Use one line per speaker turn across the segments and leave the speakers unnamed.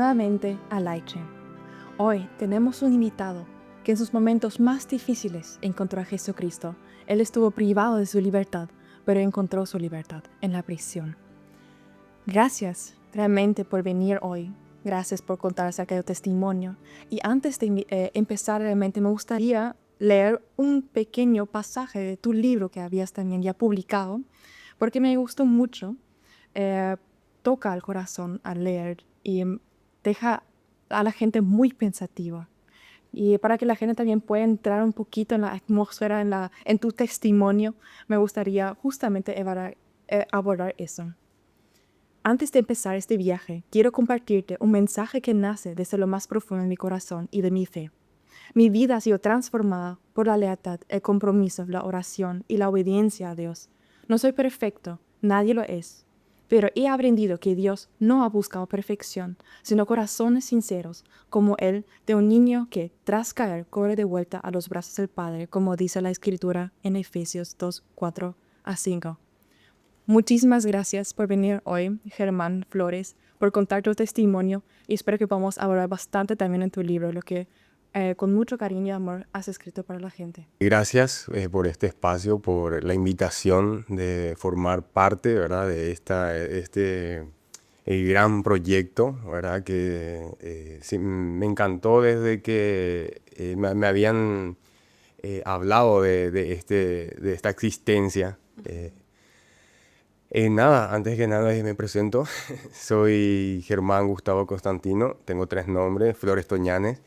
nuevamente a Laiche. Hoy tenemos un invitado que en sus momentos más difíciles encontró a Jesucristo. Él estuvo privado de su libertad, pero encontró su libertad en la prisión. Gracias realmente por venir hoy. Gracias por contar acerca de tu testimonio. Y antes de empezar realmente me gustaría leer un pequeño pasaje de tu libro que habías también ya publicado, porque me gustó mucho. Toca al corazón al leer y deja a la gente muy pensativa. Y para que la gente también pueda entrar un poquito en la atmósfera, en tu testimonio, me gustaría justamente abordar eso. Antes de empezar este viaje, quiero compartirte un mensaje que nace desde lo más profundo de mi corazón y de mi fe. Mi vida ha sido transformada por la lealtad, el compromiso, la oración y la obediencia a Dios. No soy perfecto, nadie lo es, pero he aprendido que Dios no ha buscado perfección, sino corazones sinceros, como el de un niño que, tras caer, corre de vuelta a los brazos del Padre, como dice la Escritura en Efesios 2, 4-5. Muchísimas gracias por venir hoy, Germán Flores, por contar tu testimonio y espero que podamos hablar bastante también en tu libro, lo que con mucho cariño y amor has escrito para la gente.
Gracias por este espacio, por la invitación de formar parte, ¿verdad? De este gran proyecto, ¿verdad? Que sí, me encantó desde que me habían hablado de esta existencia. Nada, antes que nada me presento. Soy Germán Gustavo Constantino, tengo 3 nombres, Flores Toñanes.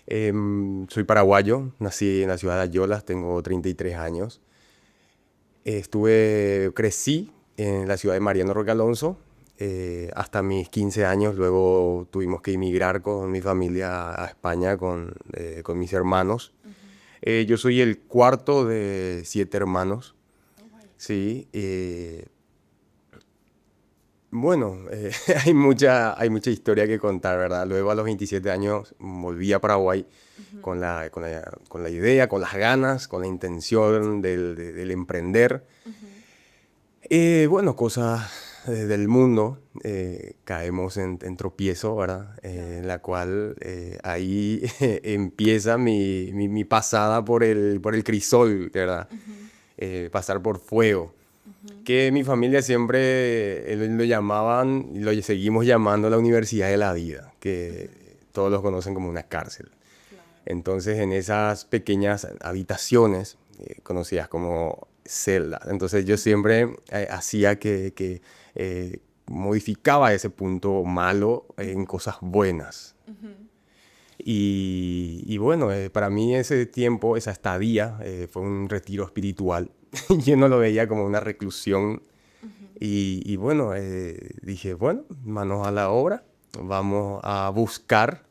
Soy paraguayo, nací en la ciudad de Ayolas, tengo 33 años. Crecí en la ciudad de Mariano Roque Alonso hasta mis 15 años. Luego tuvimos que emigrar con mi familia a España con mis hermanos. Yo soy el cuarto de 7 hermanos. Sí, bueno, hay mucha historia que contar, ¿verdad? Luego a los 27 años volví a Paraguay con la idea, con las ganas, con la intención del emprender. Bueno, cosas del mundo, caemos en tropiezo, ¿verdad? En la cual ahí empieza mi pasada por el crisol, ¿verdad? Pasar por fuego. Que mi familia siempre lo llamaban, y lo seguimos llamando la Universidad de la Vida, que todos los conocen como una cárcel. Entonces, en esas pequeñas habitaciones, conocidas como celdas, entonces yo siempre hacía modificaba ese punto malo en cosas buenas. Y bueno, para mí ese tiempo, esa estadía, fue un retiro espiritual. Yo no lo veía como una reclusión. Y bueno, dije, bueno, manos a la obra, vamos a buscar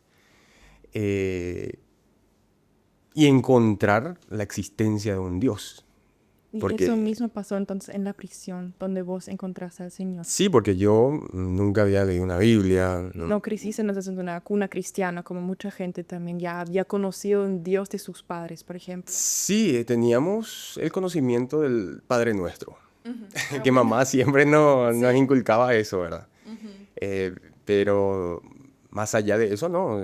y encontrar la existencia de un Dios.
Y
Porque,
eso mismo pasó entonces en la prisión, donde vos encontraste al Señor.
sí, porque yo nunca había leído una Biblia.
No creciste entonces en una cuna cristiana, como mucha gente también ya había conocido un Dios de sus padres, por ejemplo.
Sí, teníamos el conocimiento del Padre Nuestro, que mamá siempre nos inculcaba eso, ¿verdad? Pero más allá de eso, no.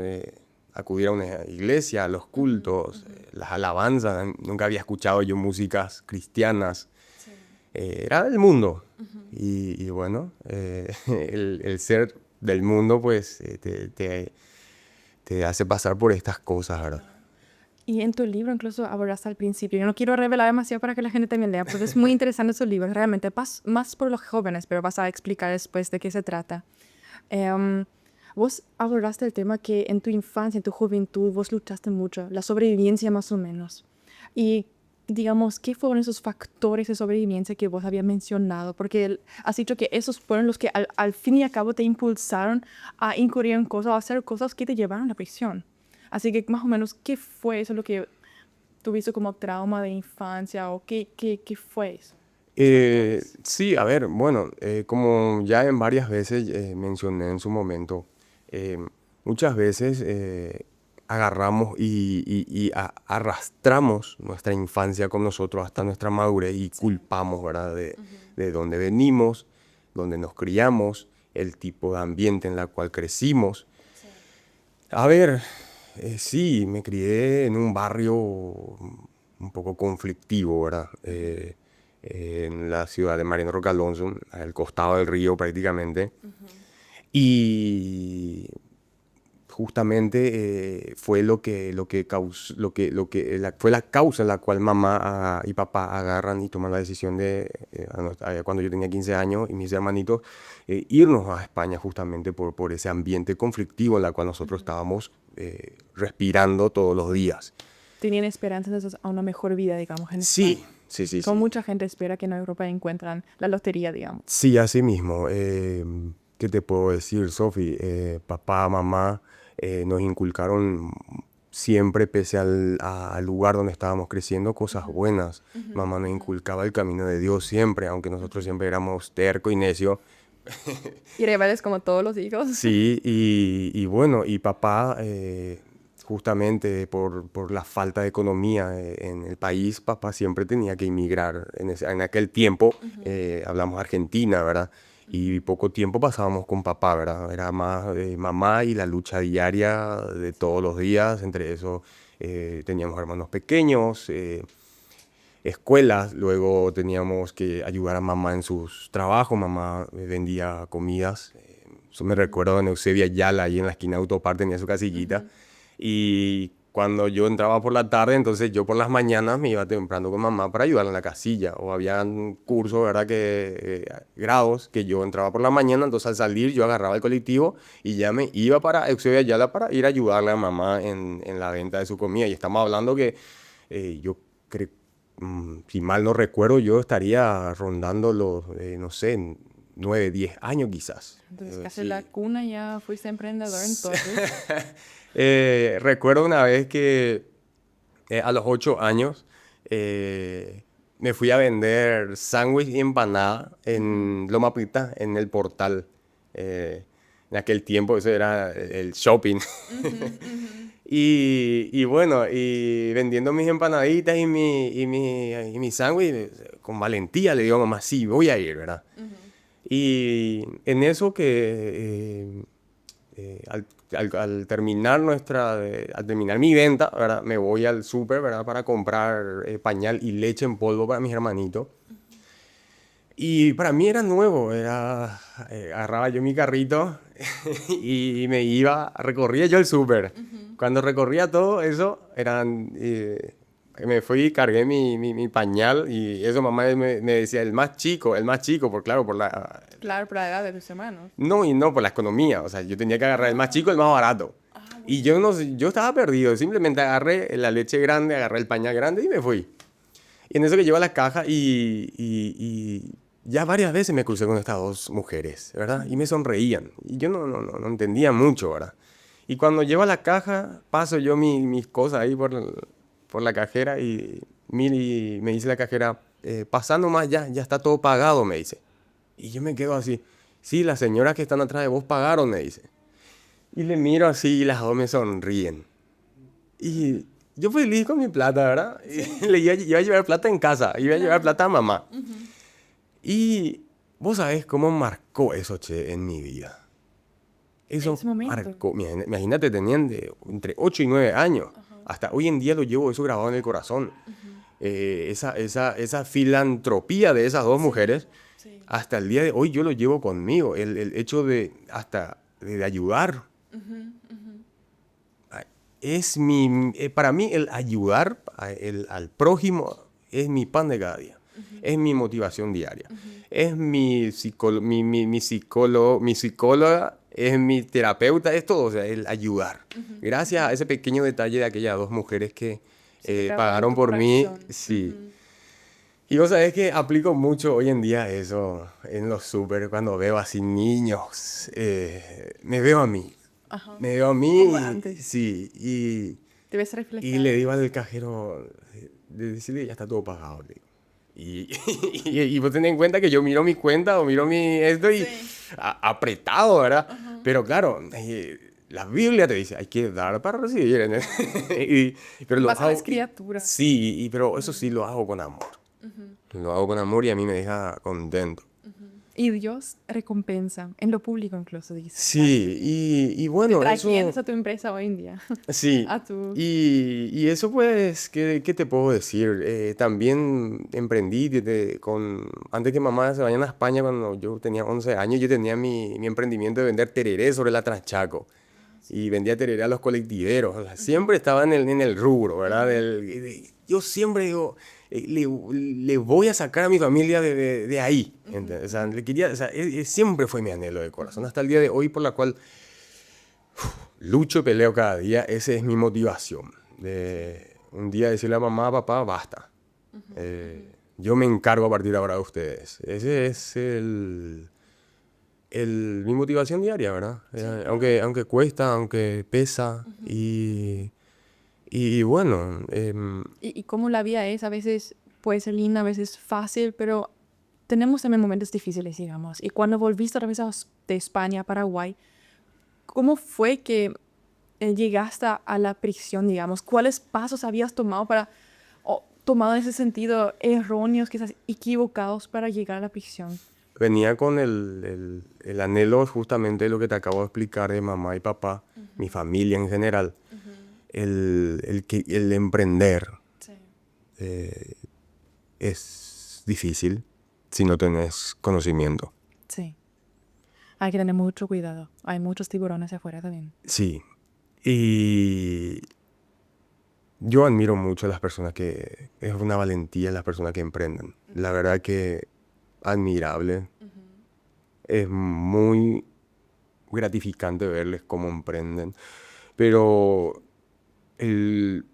Acudir a una iglesia, a los cultos, las alabanzas. Nunca había escuchado yo músicas cristianas. Era del mundo. Y bueno, el ser del mundo, pues, te hace pasar por estas cosas, ¿verdad?
Y en tu libro incluso abordaste al principio. Yo no quiero revelar demasiado para que la gente también lea, porque es muy interesante su libro, realmente más por los jóvenes, pero vas a explicar después de qué se trata. Vos abordaste el tema que en tu infancia, en tu juventud, vos luchaste mucho, la sobrevivencia más o menos. Y digamos, ¿qué fueron esos factores de sobrevivencia que vos habías mencionado? Porque has dicho que esos fueron los que al fin y al cabo te impulsaron a incurrir en cosas, a hacer cosas que te llevaron a la prisión. Así que más o menos, ¿qué fue eso lo que tuviste como trauma de infancia o qué fue eso?
Sí, a ver, bueno, como ya en varias veces mencioné en su momento, eh, muchas veces agarramos y arrastramos nuestra infancia con nosotros hasta nuestra madurez y culpamos, ¿verdad? De dónde venimos, dónde nos criamos, el tipo de ambiente en el cual crecimos. A ver, sí, me crié en un barrio un poco conflictivo, ¿verdad? En la ciudad de Mariano Roca Alonso, al costado del río prácticamente. Y justamente fue fue la causa en la cual mamá y papá agarran y toman la decisión de, cuando yo tenía 15 años y mis hermanitos, irnos a España justamente por ese ambiente conflictivo en el cual nosotros estábamos respirando todos los días.
Tenían esperanzas entonces a una mejor vida, digamos, en España.
Sí, sí, sí,
Como
sí.
mucha gente espera que en Europa encuentran la lotería, digamos.
Sí, así mismo. ¿Qué te puedo decir, Sofi? Papá, mamá nos inculcaron siempre, pese al lugar donde estábamos creciendo, cosas buenas. Mamá nos inculcaba el camino de Dios siempre, aunque nosotros siempre éramos terco y necio.
Y rivales como todos los hijos.
Sí, y bueno, y papá, justamente por la falta de economía en el país, papá siempre tenía que emigrar. En aquel tiempo, hablamos Argentina, ¿verdad? Y poco tiempo pasábamos con papá, ¿verdad? Era más mamá y la lucha diaria de todos los días. Entre eso teníamos hermanos pequeños, escuelas, luego teníamos que ayudar a mamá en sus trabajos. Mamá vendía comidas. Eso me recuerdo en Eusebia Yala, ahí en la esquina de Autopar, tenía su casillita. Y cuando yo entraba por la tarde, entonces yo por las mañanas me iba temprano con mamá para ayudarla en la casilla. O había cursos, ¿verdad? Grados que yo entraba por la mañana, entonces al salir yo agarraba el colectivo y ya me iba para Eusebia Yala para ir a ayudarle a mamá en la venta de su comida. Y estamos hablando que yo creo, si mal no recuerdo, yo estaría rondando los, no sé, 9, 10 años quizás.
Entonces, casi la
Sí.
cuna ya fuiste emprendedor, entonces.
Recuerdo una vez que a los 8 años me fui a vender sándwich y empanada en Loma Prieta, en el Portal. En aquel tiempo eso era el shopping. Y bueno, y vendiendo mis empanaditas y mi sándwich, con valentía le digo a mamá, sí, voy a ir, ¿verdad? Y en eso que al terminar al terminar mi venta, ¿verdad? Me voy al súper, ¿verdad? Para comprar pañal y leche en polvo para mis hermanitos. Y para mí era nuevo, agarraba yo mi carrito y me iba, recorría yo el súper. Cuando recorría todo eso, me fui y cargué mi pañal y eso mamá me decía, el más chico, por claro, por la...
Claro, por la edad de tus hermanos.
No, y no, por la economía, o sea, yo tenía que agarrar el más chico, el más barato. Y yo no sé, yo estaba perdido, simplemente agarré la leche grande, agarré el pañal grande y me fui. Y en eso que llevo a la caja y ya varias veces me crucé con estas dos mujeres, ¿verdad? Y me sonreían. Y yo no entendía mucho, ¿verdad? Y cuando llevo a la caja, paso yo mis cosas ahí por la cajera y me dice la cajera, pasando más ya está todo pagado, me dice. Y yo me quedo así, sí, las señoras que están atrás de vos pagaron, me dice. Y le miro así y las dos me sonríen. Y yo feliz con mi plata, ¿verdad? Y iba a llevar plata en casa, iba a llevar plata a mamá. Y vos sabés cómo marcó eso, che, en mi vida. Eso
Ese momento.
marcó. Imagínate, tenían entre 8 y 9 años. Hasta hoy en día lo llevo eso grabado en el corazón. Esa filantropía de esas dos mujeres,
Sí.
hasta el día de hoy yo lo llevo conmigo. El hecho de ayudar. Para mí el ayudar al prójimo es mi pan de cada día. Es mi motivación diaria. Es mi psicóloga, es mi terapeuta, es todo, o sea, el ayudar. Gracias a ese pequeño detalle de aquellas dos mujeres que
Sí, que grabaron en
pagaron
tu
por mí,
corazón.
sí. Y vos sabés que aplico mucho hoy en día eso en los súper, cuando veo así niños, me veo a mí.
Ajá.
Me veo a
Como
mí,
antes.
sí,
Te ves
y
reflejado.
le digo al cajero, de decirle, ya está todo pagado, le digo. Y vos tenés en cuenta que yo miro mi cuenta o miro esto y
Sí.
apretado, ¿verdad? Pero claro, la Biblia te dice, hay que dar para recibir. Pero lo
Más a
hago,
las criaturas.
sí, pero eso sí lo hago con amor. Lo hago con amor y a mí me deja contento.
Y Dios recompensa, en lo público incluso, dice.
Sí, y
Te
bueno,
trasciendes
eso,
a tu empresa hoy en día,
sí,
a tu...
y eso pues, ¿qué te puedo decir? También emprendí antes que mamá se vayan a España cuando yo tenía 11 años, yo tenía mi emprendimiento de vender tereré sobre la Tranchaco. Y vendía tereré a los colectiveros. O sea, siempre estaba en el rubro, ¿verdad? Yo siempre digo, le voy a sacar a mi familia de ahí. ¿Entendés? O sea, o sea, siempre fue mi anhelo de corazón. Hasta el día de hoy, por la cual lucho y peleo cada día. Esa es mi motivación. De un día decirle a mamá, papá, basta. Yo me encargo a partir de ahora de ustedes. Ese es mi motivación diaria, ¿verdad? Aunque cuesta, aunque pesa. Y bueno,
Y cómo la vida es, a veces puede ser linda, a veces fácil, pero tenemos también momentos difíciles, digamos. Y cuando volviste otra vez de España a Paraguay, ¿cómo fue que llegaste a la prisión, digamos? ¿Cuáles pasos habías tomado o tomado en ese sentido erróneos, quizás equivocados para llegar a la prisión?
venía con el anhelo justamente de lo que te acabo de explicar de mamá y papá, mi familia en general, el emprender.
Sí.
eh, es difícil si no tenés conocimiento.
Sí. Hay que tener mucho cuidado. Hay muchos tiburones afuera también.
Sí, y yo admiro mucho a las personas es una valentía las personas que emprenden. La verdad que admirable. Es muy gratificante verles cómo emprenden. Pero el,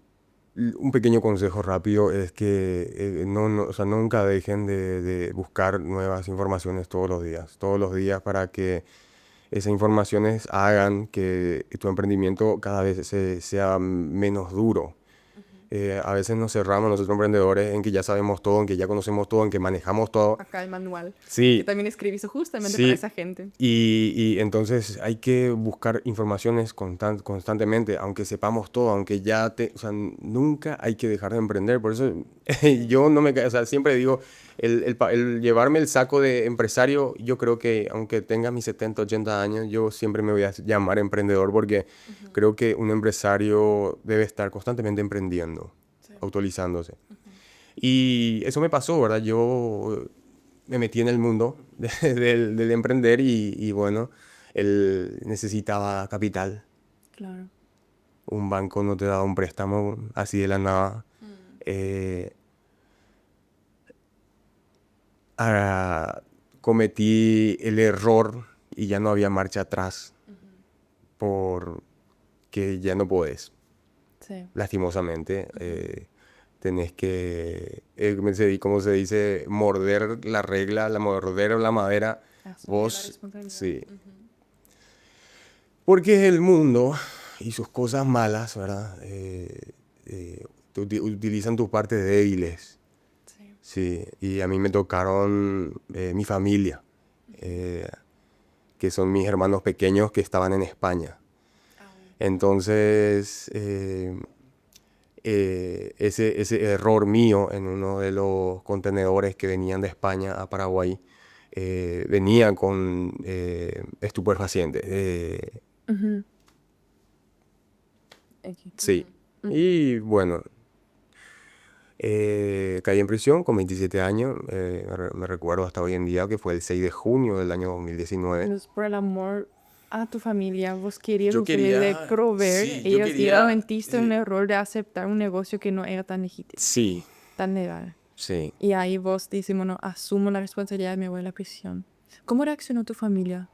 un pequeño consejo rápido es que o sea, nunca dejen de buscar nuevas informaciones todos los días para que esas informaciones hagan que tu emprendimiento cada vez sea menos duro. A veces nos cerramos nosotros emprendedores en que ya sabemos todo, en que ya conocemos todo, en que manejamos todo.
Acá el manual, que
Sí,
también escribiste justamente para
sí.
esa gente.
Y entonces hay que buscar informaciones constantemente, aunque sepamos todo, aunque o sea, nunca hay que dejar de emprender. Por eso yo no o sea, siempre digo, el llevarme el saco de empresario, yo creo que aunque tenga mis 70 80 años, yo siempre me voy a llamar emprendedor porque creo que un empresario debe estar constantemente emprendiendo,
Sí.
actualizándose. Y eso me pasó, ¿verdad? Yo me metí en el mundo del emprender y bueno, él necesitaba capital.
Claro.
Un banco no te daba un préstamo así de la nada. Eh, ah, Cometí el error y ya no había marcha atrás porque ya no podés,
Sí.
lastimosamente. Tenés que, como se dice, morder la regla, morder la madera.
Asumir la
Vos,
responsabilidad.
sí. Porque el mundo y sus cosas malas, ¿verdad? Utilizan tus partes débiles.
Sí.
Sí, y a mí me tocaron mi familia, eh, que son mis hermanos pequeños que estaban en España. Entonces, ese error mío en uno de los contenedores que venían de España a Paraguay, venía con estupefacientes.
Ujú. Aquí.
Sí. Y bueno, caí en prisión con 27 años. Me recuerdo hasta hoy en día que fue el 6 de junio del año 2019.
Entonces, por el amor a tu familia, vos querías
Yo
justamente de
quería,
proveer
sí, yo
ellos y
quería,
cometiste un error de aceptar un negocio que no era tan legítimo,
sí,
tan legal.
sí.
Y ahí vos dices, bueno, asumo la responsabilidad, me voy a la prisión. ¿Cómo reaccionó tu familia?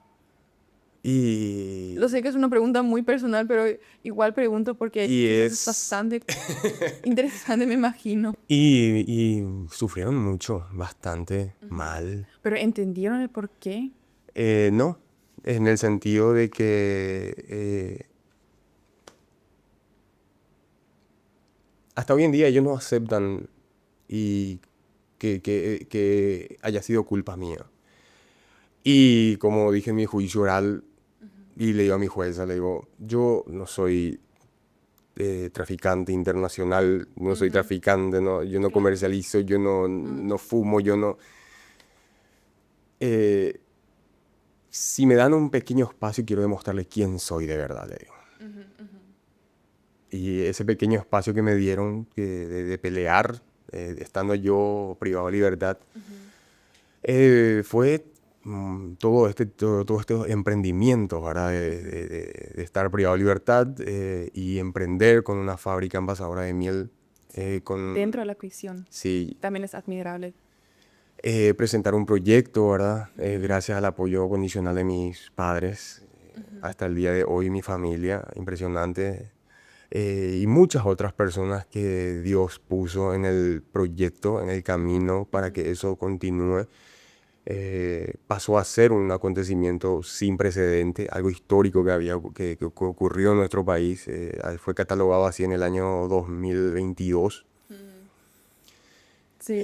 Y,
Lo sé que es una pregunta muy personal, pero igual pregunto porque
y
quizás es
es,
bastante interesante, me imagino.
y sufrieron mucho, bastante mal.
Pero ¿entendieron el por qué?
No, en el sentido de que hasta hoy en día ellos no aceptan y que haya sido culpa mía. Y como dije en mi juicio oral, y le digo a mi jueza, le digo, yo no soy traficante internacional, no soy traficante, no, yo no
Claro.
comercializo, yo no fumo, yo no... eh, si me dan un pequeño espacio, quiero demostrarles quién soy de verdad, le digo. Y ese pequeño espacio que me dieron de pelear, estando yo privado de libertad, fue todo este emprendimiento, ¿verdad? De estar privado de libertad y emprender con una fábrica envasadora de miel.
Dentro de la prisión.
Sí,
También es admirable.
presentar un proyecto, ¿verdad? Gracias al apoyo condicional de mis padres, hasta el día de hoy mi familia, impresionante. Y muchas otras personas que Dios puso en el proyecto, en el camino para que eso continúe. Pasó a ser un acontecimiento sin precedente, algo histórico que ocurrió en nuestro país. Fue catalogado así en el año 2022.
Sí.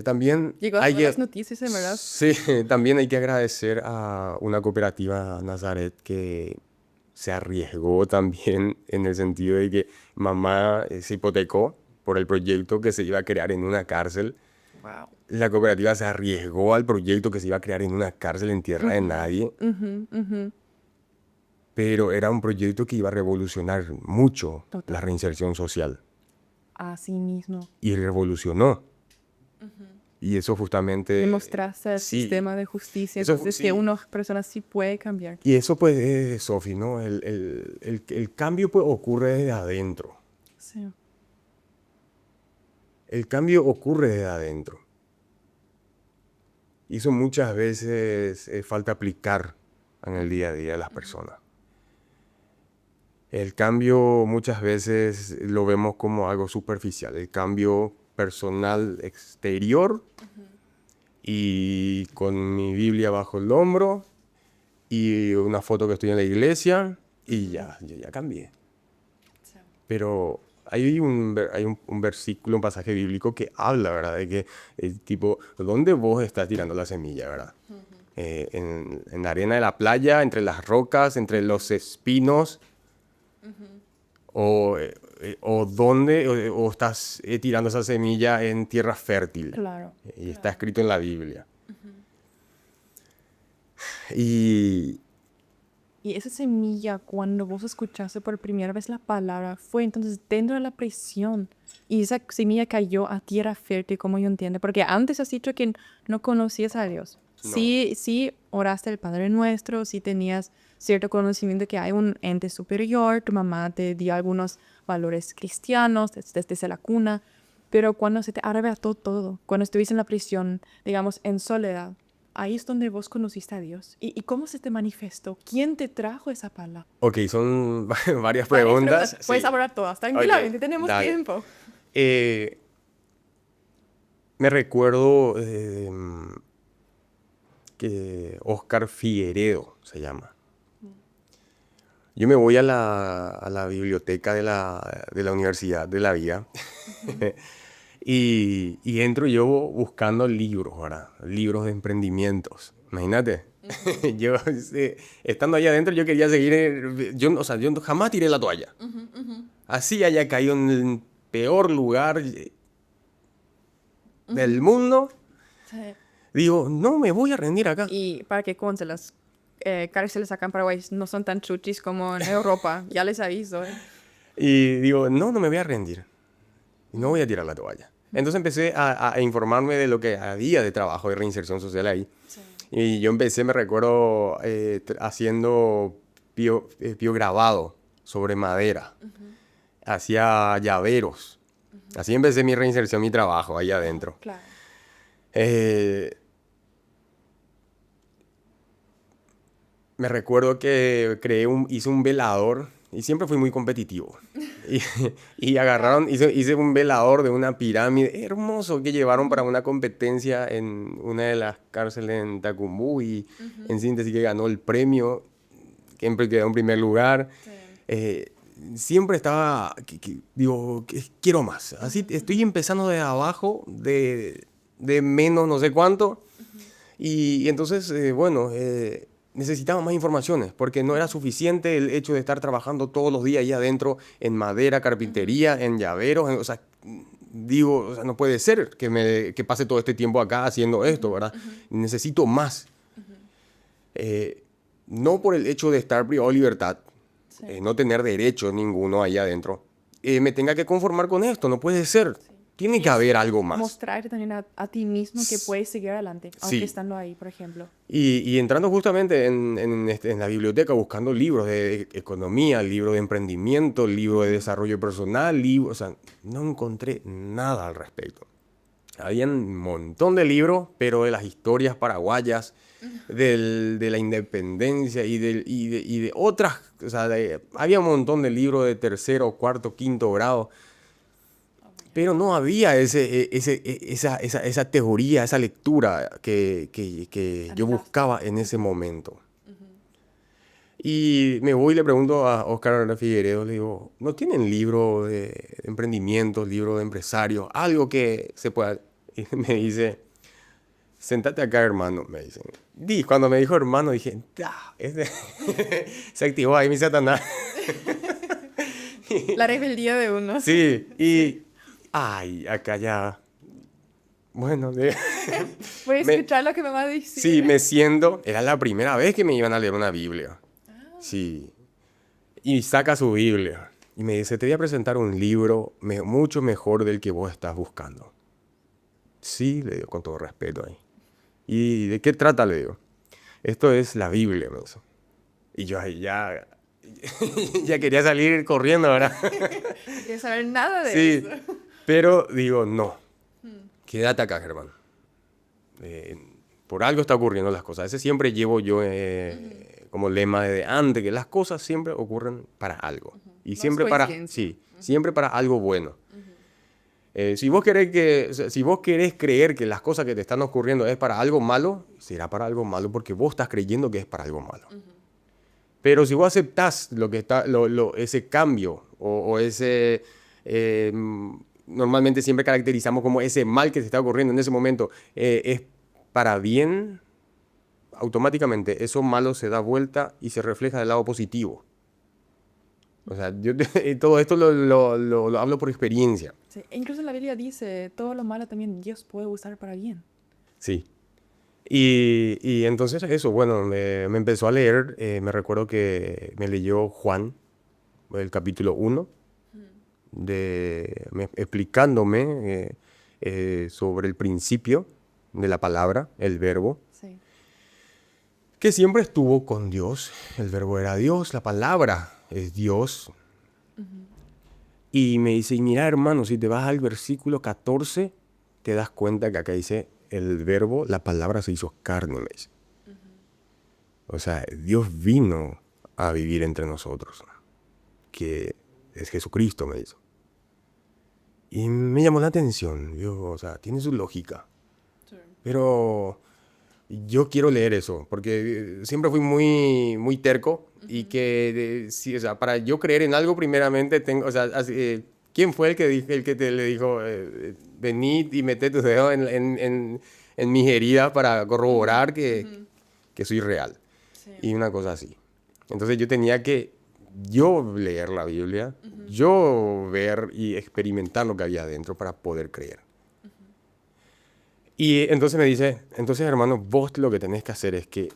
También
Llegó a
hay
todas las
que,
noticias, en verdad.
sí, también hay que agradecer a una cooperativa Nazaret que se arriesgó también en el sentido de que mamá se hipotecó por el proyecto que se iba a crear en una cárcel.
Wow.
La cooperativa se arriesgó al proyecto que se iba a crear en una cárcel en tierra de nadie, pero era un proyecto que iba a revolucionar mucho la
Total.
reinserción social.
Así mismo.
Y revolucionó. Y eso justamente...
Demostraste el
sí,
sistema de justicia.
eso
Entonces, que
sí.
una persona sí puede cambiar.
Y eso pues es, Sofi, ¿no? El cambio pues ocurre desde adentro.
Sí.
El cambio ocurre desde adentro. Y eso muchas veces falta aplicar en el día a día de las personas. El cambio muchas veces lo vemos como algo superficial. El cambio personal exterior y con mi Biblia bajo el hombro y una foto que estoy en la iglesia y ya, yo ya cambié. Pero hay un versículo, un pasaje bíblico que habla, ¿verdad? De que, tipo, ¿dónde vos estás tirando la semilla, verdad? En la arena de la playa, entre las rocas, entre los espinos, o dónde, o estás tirando esa semilla en tierra fértil.
Claro.
Y está escrito en la Biblia. Y
Y esa semilla, cuando vos escuchaste por primera vez la palabra, fue entonces dentro de la prisión. Y esa semilla cayó a tierra fértil, como yo entiendo. Porque antes has dicho que no conocías a Dios.
No.
Sí oraste el Padre Nuestro, sí tenías cierto conocimiento que hay un ente superior, tu mamá te dio algunos valores cristianos desde la cuna. Pero cuando se te arrebató todo, cuando estuviste en la prisión, digamos, en soledad, ahí es donde vos conociste a Dios. ¿Y cómo se te manifestó? ¿Quién te trajo esa palabra?
ok, son varias preguntas.
Puedes
Sí.
hablar todas, tranquilamente,
Ok,
tenemos
dale.
tiempo.
Me recuerdo que Oscar Figueredo se llama. Yo me voy a la biblioteca de la Universidad de la Vida y entro yo buscando libros, ¿verdad? Libros de emprendimientos. Imagínate. Yo, estando allá adentro, yo quería seguir. O sea, yo jamás tiré la toalla. Así haya caído en el peor lugar del mundo.
Sí.
Digo, no me voy a rendir acá.
Y para que conste, las cárceles acá en Paraguay no son tan chuchis como en Europa, ya les aviso.
Y digo, no me voy a rendir. No voy a tirar la toalla. Entonces empecé a informarme de lo que había de trabajo de reinserción social ahí.
Sí.
Y yo empecé, me recuerdo, haciendo pío grabado sobre madera. Hacía llaveros. Así empecé mi reinserción, mi trabajo ahí adentro.
Claro.
Me recuerdo que hice un velador y siempre fui muy competitivo. Y agarraron, hice un velador de una pirámide hermoso que llevaron para una competencia en una de las cárceles en Tacumbú y en síntesis que ganó el premio, que quedó en primer lugar.
Sí.
Siempre estaba, digo, quiero más. Así estoy empezando de abajo, de menos no sé cuánto. Y entonces, bueno, necesitaba más informaciones, porque no era suficiente el hecho de estar trabajando todos los días ahí adentro en madera, carpintería, en llaveros, o sea, digo, o sea, no puede ser que pase todo este tiempo acá haciendo esto, ¿verdad? Necesito más. No por el hecho de estar privado de libertad,
Sí.
no tener derecho ninguno ahí adentro, me tenga que conformar con esto, no puede ser.
Sí.
Tiene
Y
que
es
haber algo más.
mostrar también a ti mismo que puedes seguir adelante, aunque
Sí.
estando ahí, por ejemplo.
Y entrando justamente en la biblioteca buscando libros de economía, libros de emprendimiento, libros de desarrollo personal, libros, o sea, no encontré nada al respecto. Había un montón de libros, pero de las historias paraguayas, de la independencia y de otras, o sea, había un montón de libros de tercero, cuarto, quinto grado, pero no había esa teoría, esa lectura que yo buscaba en ese momento. Y me voy y le pregunto a Oscar Figueredo, le digo, ¿no tienen libro de emprendimientos, libro de empresarios, algo que se pueda? Y me dice, sentate acá, hermano, me dicen. Cuando me dijo hermano, dije, se activó ahí mi Satanás.
La rebeldía de uno.
Sí, y, ay, acá ya, bueno,
Voy a
me-
escuchar lo que me va a decir.
sí, me siento, era la primera vez que me iban a leer una Biblia. Sí, y saca su Biblia y me dice, te voy a presentar un libro mucho mejor del que vos estás buscando. Sí, le digo con todo respeto ahí. ¿Y de qué trata? Le digo. Esto es la Biblia, me dice. Y yo ahí ya, ya quería salir corriendo, ¿verdad?
No quiero saber nada de
Sí,
eso.
pero digo, no, quédate acá, Germán. Eh, por algo está ocurriendo las cosas. Ese siempre llevo yo como lema desde antes, que las cosas siempre ocurren para algo. Y
No es
siempre para,
coincidencia.
sí, siempre para algo bueno. Si vos o sea, si vos querés creer que las cosas que te están ocurriendo es para algo malo, será para algo malo porque vos estás creyendo que es para algo malo. Pero si vos aceptás lo que está, ese cambio o ese, normalmente siempre caracterizamos como ese mal que te está ocurriendo en ese momento, es para bien, automáticamente eso malo se da vuelta y se refleja del lado positivo. O sea, yo todo esto lo hablo por experiencia.
Sí, e incluso la Biblia dice, todo lo malo también Dios puede usar para bien.
Sí. Y entonces eso, bueno, me empezó a leer, me recuerdo que me leyó Juan, el capítulo 1, explicándome sobre el principio de la palabra, el verbo,
Sí.
que siempre estuvo con Dios. El verbo era Dios, la palabra es Dios. Y me dice, y mira hermano, si te vas al versículo 14, te das cuenta que acá dice, el verbo, la palabra se hizo carne, me dice. O sea, Dios vino a vivir entre nosotros, que es Jesucristo, me dice. Y me llamó la atención, o sea, tiene su lógica. Pero yo quiero leer eso, porque siempre fui muy terco y que, sí, o sea, para yo creer en algo, primeramente tengo, o sea, ¿quién fue el que le dijo, venid y meted tus dedos en mis heridas para corroborar que soy real?
Sí.
Y una cosa así. Entonces yo tenía que yo leer la Biblia, yo ver y experimentar lo que había adentro para poder creer. Y entonces me dice, entonces hermano, vos lo que tenés que hacer es que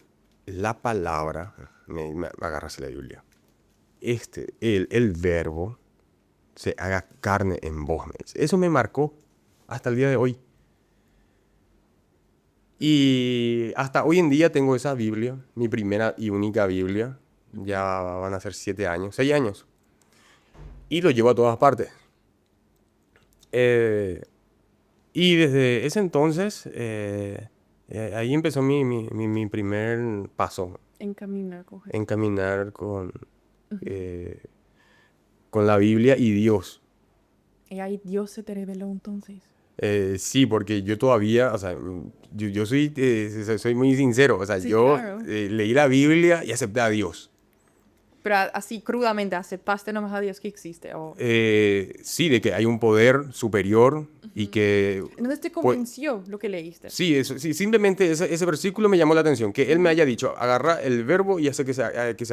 la palabra, me agarras la Biblia, el verbo se haga carne en vos. Me dice. Eso me marcó hasta el día de hoy. Y hasta hoy en día tengo esa Biblia, mi primera y única Biblia. Ya van a ser 7 años, 6 años. Y lo llevo a todas partes. Y desde ese entonces, ahí empezó mi primer paso
Encaminar con Jesús.
en caminar con la Biblia y Dios.
Y ahí Dios se te reveló entonces.
Sí, porque yo todavía, o sea, yo soy muy sincero, o sea,
Sí,
yo
claro.
leí la Biblia y acepté a Dios.
Pero así crudamente aceptaste nomás a Dios que existe. O...
Sí, de que hay un poder superior y que...
Entonces te
pues,
convenció lo que leíste.
sí, sí, simplemente ese versículo me llamó la atención, que él me haya dicho, agarra el verbo y hace que se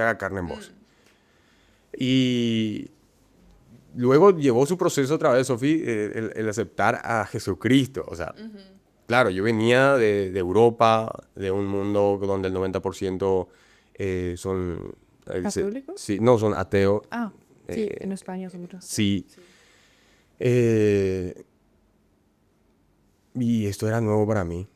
haga carne en vos. Y luego llevó su proceso otra vez, Sofi, el aceptar a Jesucristo. O sea, claro, yo venía de Europa, de un mundo donde el 90% son...
¿Católicos?
sí, no, son ateos.
Ah, sí,
eh,
en España son muchos.
sí. eh, y esto era nuevo para mí.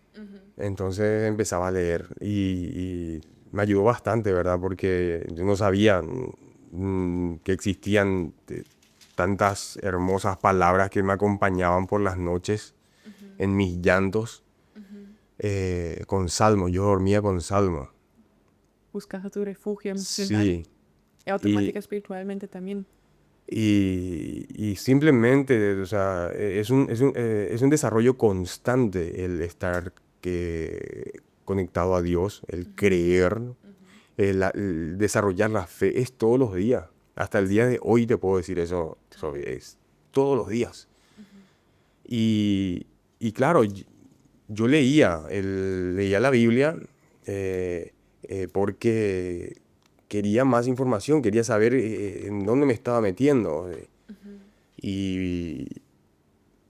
Entonces empezaba a leer y me ayudó bastante, ¿verdad? Porque yo no sabía que existían tantas hermosas palabras que me acompañaban por las noches en mis llantos con salmo. Yo dormía con salmo.
Buscas tu refugio emocional
Sí.
y automática espiritualmente también.
Y simplemente, o sea, es un desarrollo constante el estar conectado a Dios, el creer, el desarrollar la fe, es todos los días. Hasta el día de hoy te puedo decir eso, Sofi, es todos los días. Y claro, yo leía la Biblia porque quería más información, quería saber en dónde me estaba metiendo. Y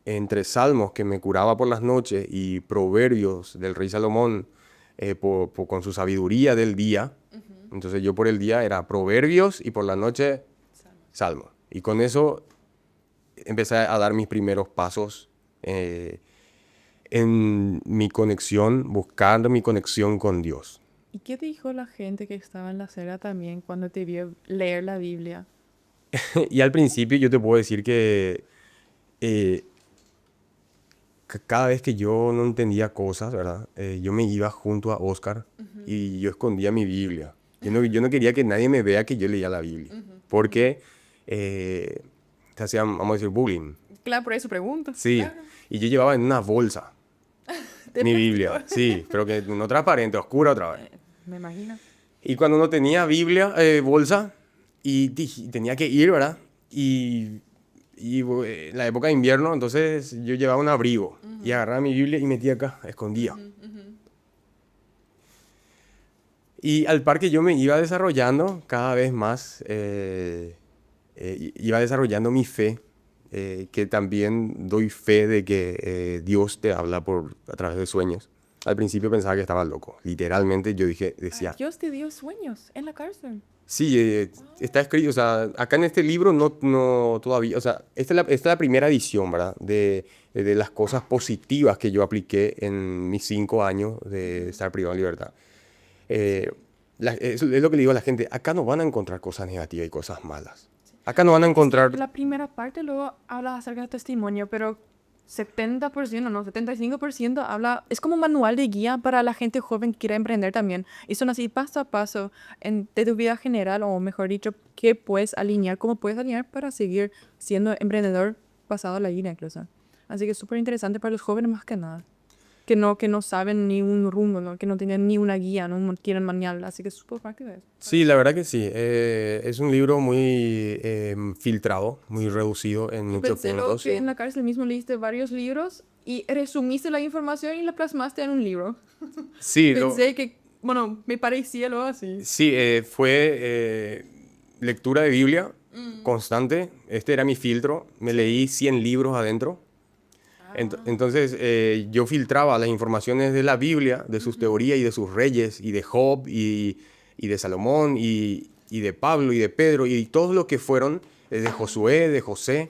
entre Salmos que me curaba por las noches y Proverbios del rey Salomón con su sabiduría del día. Entonces yo por el día era Proverbios y por la noche Salmos. Y con eso empecé a dar mis primeros pasos en mi conexión, buscando mi conexión con Dios.
¿Y qué dijo la gente que estaba en la celda también cuando te vio leer la Biblia?
Y al principio yo te puedo decir que eh, cada vez que yo no entendía cosas, ¿verdad? Yo me iba junto a Oscar y yo escondía mi Biblia. Yo no quería que nadie me vea que yo leía la Biblia, porque te hacían, vamos a decir, bullying.
Claro, por eso pregunto.
Sí,
Claro.
y yo llevaba en una bolsa
De
mi
plástico.
Biblia, sí, pero que no transparente, oscura otra vez.
Me imagino.
Y cuando no tenía Biblia, bolsa, y tenía que ir, ¿verdad? En la época de invierno, entonces yo llevaba un abrigo y agarraba mi Biblia y metía acá, escondía. Y al par que yo me iba desarrollando cada vez más, iba desarrollando mi fe, que también doy fe de que Dios te habla a través de sueños. Al principio pensaba que estaba loco. Literalmente yo decía,
Dios te dio sueños en la cárcel.
sí, está escrito, o sea, acá en este libro no todavía, o sea, esta es la primera edición, ¿verdad? De las cosas positivas que yo apliqué en mis 5 años de estar privado de libertad. Eh, es lo que le digo a la gente, acá no van a encontrar cosas negativas y cosas malas. Acá no van a encontrar...
La primera parte luego habla acerca del testimonio, pero 70%, no, 75% habla, es como un manual de guía para la gente joven que quiera emprender también. Y son así paso a paso de tu vida general, o mejor dicho, qué puedes alinear, cómo puedes alinear para seguir siendo emprendedor pasado la línea incluso. Así que es súper interesante para los jóvenes más que nada. Que no saben ni un rumbo, ¿no? Que no tienen ni una guía, no tienen manual. Así que es súper práctico eso.
Sí, la verdad que sí. Es un libro muy filtrado, muy reducido en
Yo
muchos
pensé luego
puntos.
que en la cárcel mismo leíste varios libros y resumiste la información y la plasmaste en un libro.
Sí,
Pensé que, bueno, me parecía luego así.
sí, fue lectura de Biblia constante. Este era mi filtro. Me leí 100 libros adentro. Entonces yo filtraba las informaciones de la Biblia, de sus teorías y de sus reyes, y de Job, y de Salomón, y de Pablo, y de Pedro, y todos los que fueron, de Josué, de José.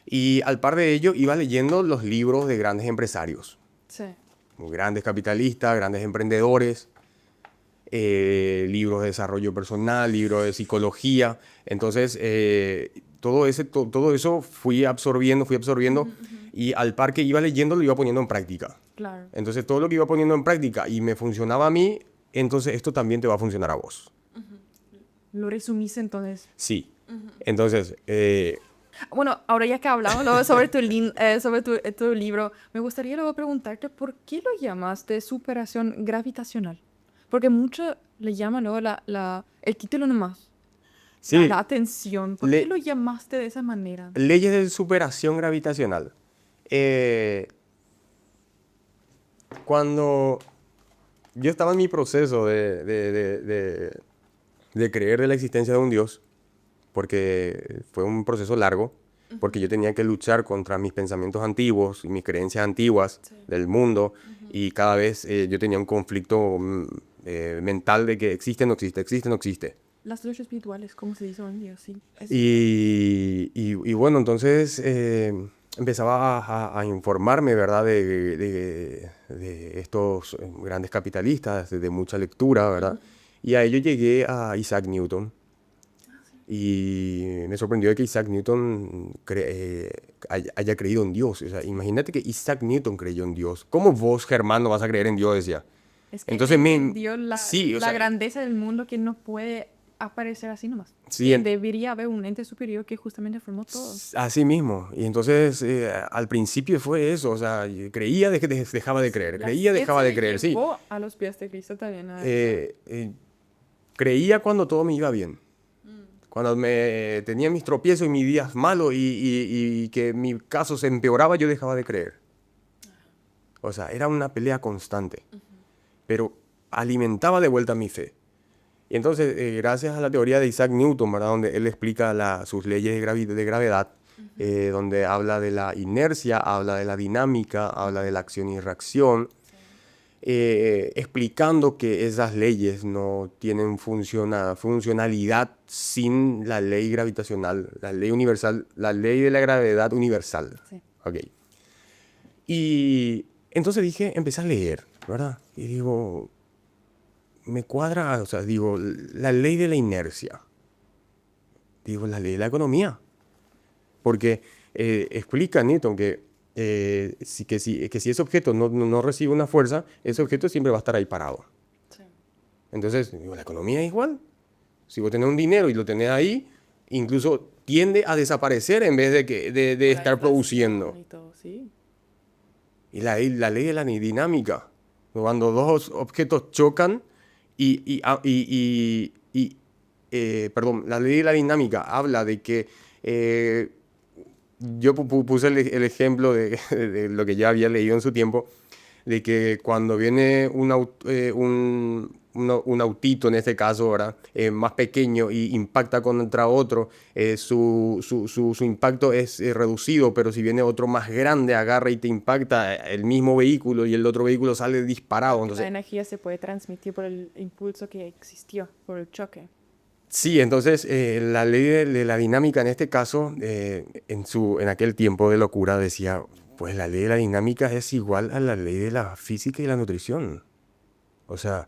Y al par de ello iba leyendo los libros de grandes empresarios,
Sí.
grandes capitalistas, grandes emprendedores, libros de desarrollo personal, libros de psicología. Entonces, todo eso fui absorbiendo, y al par que iba leyendo lo iba poniendo en práctica.
Claro.
Entonces, todo lo que iba poniendo en práctica y me funcionaba a mí, entonces esto también te va a funcionar a vos.
Lo resumiste entonces.
Sí. Entonces,
Bueno, ahora ya que hablamos luego sobre tu libro, me gustaría luego preguntarte por qué lo llamaste superación gravitacional. Porque muchos le llaman luego el título nomás, la
sí,
atención. ¿Por qué lo llamaste de esa manera?
leyes de superación gravitacional. Cuando yo estaba en mi proceso de creer de la existencia de un Dios, porque fue un proceso largo, porque yo tenía que luchar contra mis pensamientos antiguos y mis creencias antiguas
Sí.
del mundo, y cada vez yo tenía un conflicto mental de que existe, no existe, existe, no existe.
Las luchas espirituales, como se dice hoy en día, sí.
Y bueno, entonces empezaba a informarme, ¿verdad? De estos grandes capitalistas, de mucha lectura, ¿verdad? Y a ello llegué a Isaac Newton. Y me sorprendió de que Isaac Newton haya creído en Dios. O sea, imagínate que Isaac Newton creyó en Dios. ¿Cómo vos, Germán, no vas a creer en Dios? Decía.
Es que
Entonces,
entendió
sí, o
la
sea,
grandeza del mundo que no puede aparecer así nomás.
sí,
Que debería haber un ente superior que justamente formó todo.
así mismo. Y entonces, al principio fue eso. O sea, creía, dejaba de creer. Creía, dejaba de creer, sí.
Llevó a los pies de Cristo también.
Creía cuando todo me iba bien. Cuando me tenía mis tropiezos y mis días malos y que mi caso se empeoraba, yo dejaba de creer. O sea, era una pelea constante. Pero alimentaba de vuelta mi fe. Y entonces, gracias a la teoría de Isaac Newton, ¿verdad? Donde él explica sus leyes de gravedad, donde habla de la inercia, habla de la dinámica, habla de la acción y reacción, explicando que esas leyes no tienen funcionalidad sin la ley gravitacional, la ley universal, la ley de la gravedad universal.
Sí.
Ok. Y entonces empecé a leer, ¿verdad? Y digo, me cuadra, o sea, digo, la ley de la inercia, digo, la ley de la economía, porque explica Newton que si ese objeto no recibe una fuerza, ese objeto siempre va a estar ahí parado.
Sí.
Entonces, digo, la economía es igual. Si vos tenés un dinero y lo tenés ahí, incluso tiende a desaparecer en vez de estar produciendo.
Y todo, sí.
Y la ley de la dinámica, cuando dos objetos chocan perdón, la ley de la dinámica habla de que yo puse el ejemplo de lo que ya había leído en su tiempo, de que cuando viene un autito, en este caso, ¿verdad? Más pequeño y impacta contra otro, su impacto es reducido, pero si viene otro más grande, agarra y te impacta el mismo vehículo y el otro vehículo sale disparado.
La
Entonces,
energía se puede transmitir por el impulso que existió, por el choque.
sí, entonces la ley de la dinámica en este caso, en aquel tiempo de locura decía, pues la ley de la dinámica es igual a la ley de la física y la nutrición. O sea,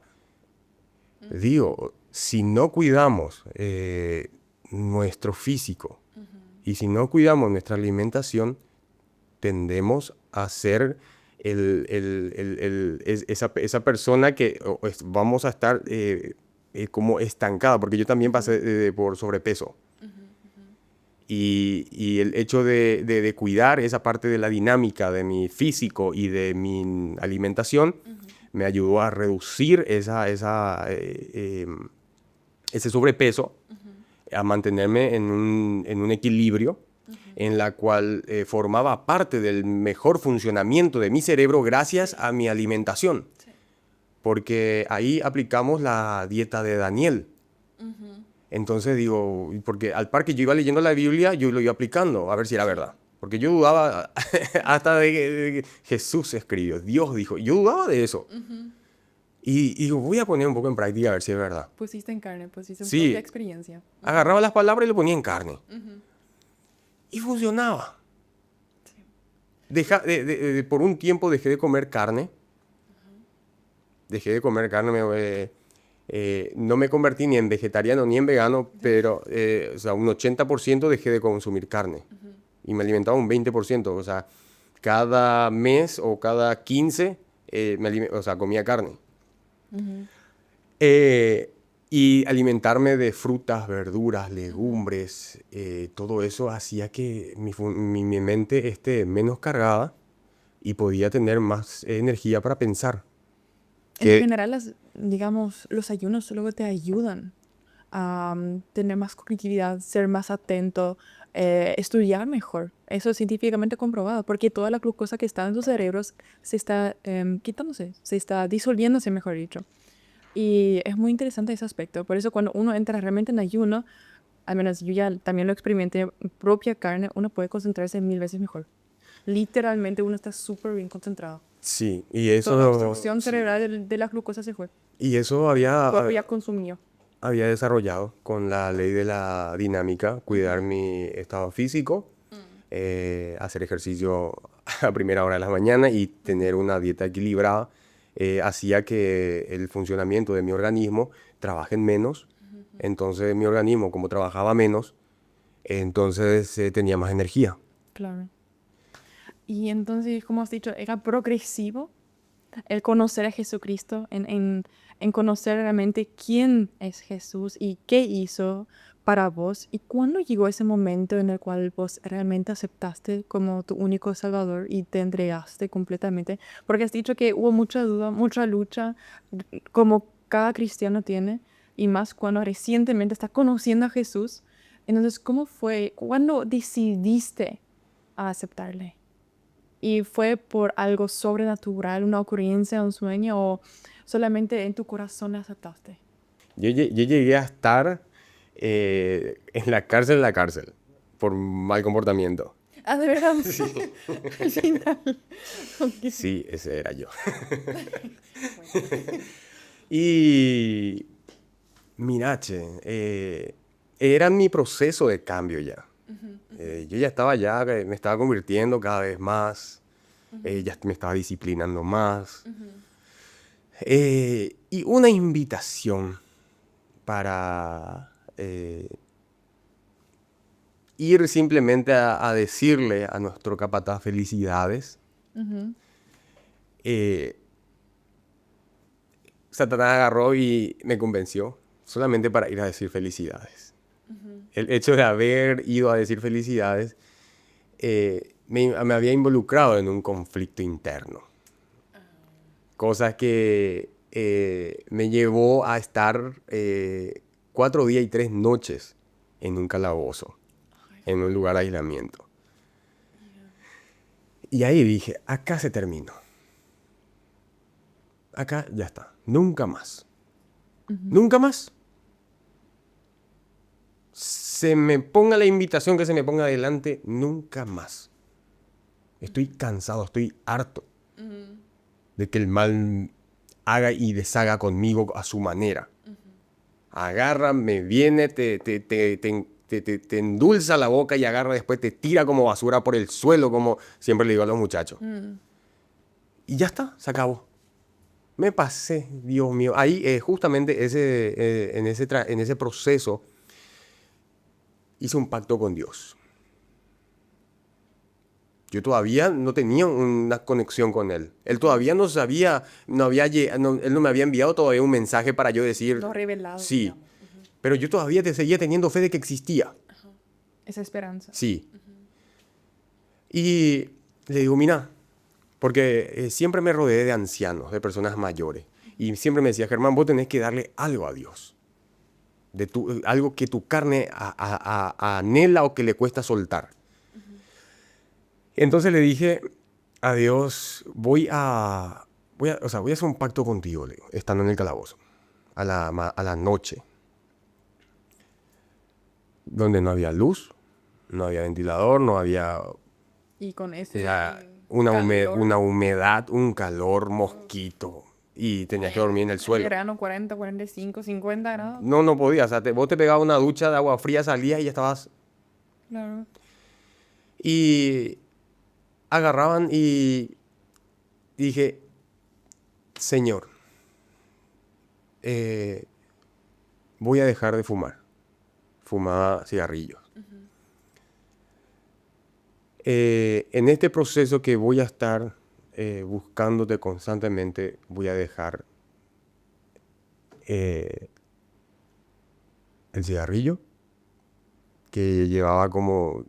digo, si no cuidamos nuestro físico y si no cuidamos nuestra alimentación, tendemos a ser esa persona que vamos a estar como estancada, porque yo también pasé por sobrepeso. Y el hecho de cuidar esa parte de la dinámica de mi físico y de mi alimentación me ayudó a reducir ese sobrepeso, a mantenerme en un equilibrio en la cual formaba parte del mejor funcionamiento de mi cerebro gracias a mi alimentación.
Sí.
Porque ahí aplicamos la dieta de Daniel. Entonces digo, porque al par que yo iba leyendo la Biblia, yo lo iba aplicando, a ver si era verdad. Porque yo dudaba hasta de que Jesús escribió, Dios dijo, yo dudaba de eso. Y digo, voy a poner un poco en práctica a ver si es verdad.
Pusiste en carne, pusiste en
Sí.
propia experiencia.
Agarraba las palabras y lo ponía en carne. Y funcionaba.
Sí.
Por un tiempo dejé de comer carne. Dejé de comer carne, no me convertí ni en vegetariano ni en vegano, pero o sea, un 80% dejé de consumir carne. Y me alimentaba un 20%. O sea, cada mes o cada 15 o sea, comía carne. Y alimentarme de frutas, verduras, legumbres, todo eso hacía que mi mente esté menos cargada y podía tener más energía para pensar.
En general, digamos, los ayunos luego te ayudan a tener más cognitividad, ser más atento, estudiar mejor. Eso es científicamente comprobado, porque toda la glucosa que está en tus cerebros se está quitándose, se está disolviéndose, mejor dicho. Y es muy interesante ese aspecto. Por eso cuando uno entra realmente en ayuno, al menos yo ya también lo experimenté en propia carne, uno puede concentrarse 1000 veces mejor. Literalmente uno está súper bien concentrado.
Sí, y
Toda la
eso,
absorción cerebral de la glucosa se fue.
y eso
El cuerpo ya consumió.
había desarrollado con la ley de la dinámica, cuidar mi estado físico, hacer ejercicio a primera hora de la mañana y tener una dieta equilibrada, hacía que el funcionamiento de mi organismo trabaje menos. Entonces mi organismo, como trabajaba menos, entonces tenía más energía.
Claro. Y entonces, como has dicho, era progresivo el conocer a Jesucristo, en conocer realmente quién es Jesús y qué hizo para vos. ¿Y cuándo llegó ese momento en el cual vos realmente aceptaste como tu único Salvador y te entregaste completamente? Porque has dicho que hubo mucha duda, mucha lucha, como cada cristiano tiene, y más cuando recientemente está conociendo a Jesús. Entonces, ¿cómo fue? ¿Cuándo decidiste a aceptarle? ¿Y fue por algo sobrenatural, una ocurrencia, un sueño, o solamente en tu corazón la aceptaste?
Yo llegué a estar en la cárcel, por mal comportamiento.
Ah, de verdad. Al final. Ok.
Sí, ese era yo.
Bueno.
Y mira, che, era mi proceso de cambio ya. Yo ya estaba ya, me estaba convirtiendo cada vez más, ya me estaba disciplinando más. Y una invitación para ir simplemente a decirle a nuestro capataz felicidades.
Ujú.
eh, Satanás agarró y me convenció solamente para ir a decir felicidades. El hecho de haber ido a decir felicidades me había involucrado en un conflicto interno. Cosa que me llevó a estar 4 días y 3 noches en un calabozo, en un lugar de aislamiento. Y ahí dije, acá se terminó. Acá ya está. Nunca más. Nunca más. Se me ponga la invitación que se me ponga adelante, nunca más. Estoy cansado, estoy harto de que el mal haga y deshaga conmigo a su manera. Agarra, me viene, te endulza la boca y agarra después, te tira como basura por el suelo, como siempre le digo a los muchachos. Y ya está, se acabó. Me pasé, Dios mío. Ahí, justamente en ese proceso, hice un pacto con Dios. Yo todavía no tenía una conexión con Él. Él todavía no sabía, Él no me había enviado todavía un mensaje para yo decir,
Lo revelado,
sí.
digamos.
Pero yo todavía seguía teniendo fe de que existía.
Esa esperanza.
Sí. Y le digo, mira, porque siempre me rodeé de ancianos, de personas mayores. Y siempre me decía, Germán, vos tenés que darle algo a Dios. Algo que tu carne anhela o que le cuesta soltar. Entonces le dije a Dios, o sea, voy a hacer un pacto contigo, le digo, estando en el calabozo, a la noche, donde no había luz, no había ventilador, no había
Y con ese calor.
una humedad, un calor, mosquito, y tenías que dormir en el suelo.
Verano 40, 45, 50 grados.
No, no podías, o sea, vos te pegabas una ducha de agua fría, salías y ya estabas.
Claro.
Y agarraban y dije, Señor, voy a dejar de fumar. Fumaba cigarrillos. En este proceso que voy a estar buscándote constantemente, voy a dejar el cigarrillo, que llevaba como,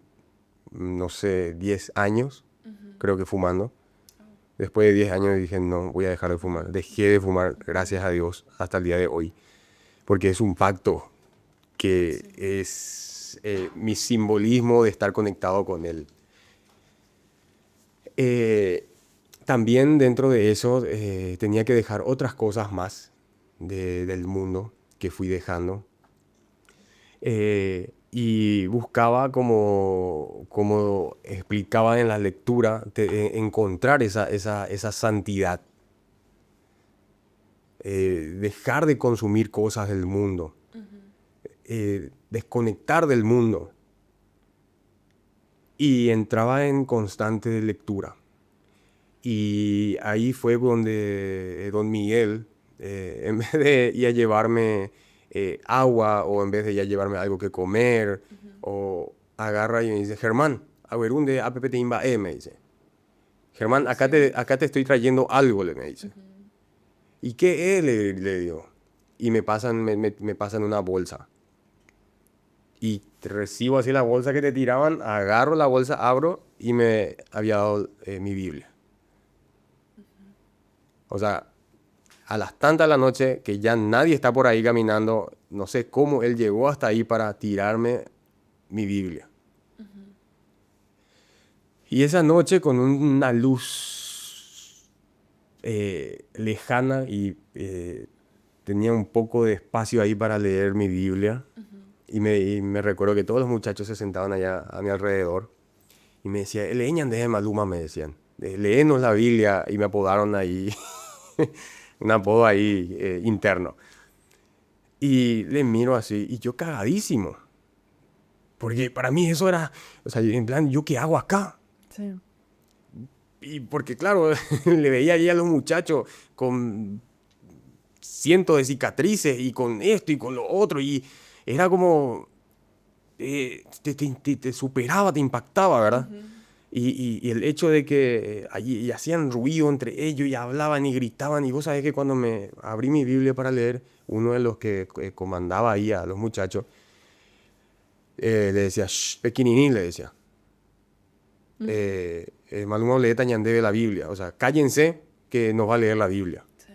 no sé, 10 años, creo que fumando. Después de 10 años dije, no, voy a dejar de fumar. Dejé de fumar, gracias a Dios, hasta el día de hoy. Porque es un pacto que es mi simbolismo de estar conectado con Él. También dentro de eso tenía que dejar otras cosas más del mundo que fui dejando. y buscaba como explicaba en la lectura, encontrar esa santidad, dejar de consumir cosas del mundo, desconectar del mundo. Y entraba en constante lectura. Y ahí fue donde don Miguel, en vez de ir a llevarme agua o en vez de ya llevarme algo que comer, o agarra y me dice, Germán, a ver, ¿dónde APP te imba me dice. Germán, acá te estoy trayendo algo, me dice. ¿Y qué es? Le digo. Y me pasan una bolsa. Y recibo así la bolsa que te tiraban, agarro la bolsa, abro y me había dado mi Biblia. O sea, a las tantas de la noche que ya nadie está por ahí caminando, no sé cómo él llegó hasta ahí para tirarme mi Biblia. Y esa noche con una luz lejana y tenía un poco de espacio ahí para leer mi Biblia. Y me recuerdo que todos los muchachos se sentaban allá a mi alrededor y me decían, leñan de Maluma, me decían, léenos la Biblia, y me apodaron ahí, un apodo ahí interno. Y le miro así y yo cagadísimo, porque para mí eso era, o sea, en plan, ¿yo qué hago acá?
Sí.
Y porque claro, le veía ahí a los muchachos con cientos de cicatrices y con esto y con lo otro, y era como... te superaba, te impactaba, ¿verdad? Y el hecho de que allí y hacían ruido entre ellos y hablaban y gritaban. Y vos sabés que cuando me abrí mi Biblia para leer, uno de los que comandaba ahí a los muchachos, le decía, shh, pequininín, le decía. Maluma lee tañandebe la Biblia. O sea, cállense que nos va a leer la Biblia.
Sí.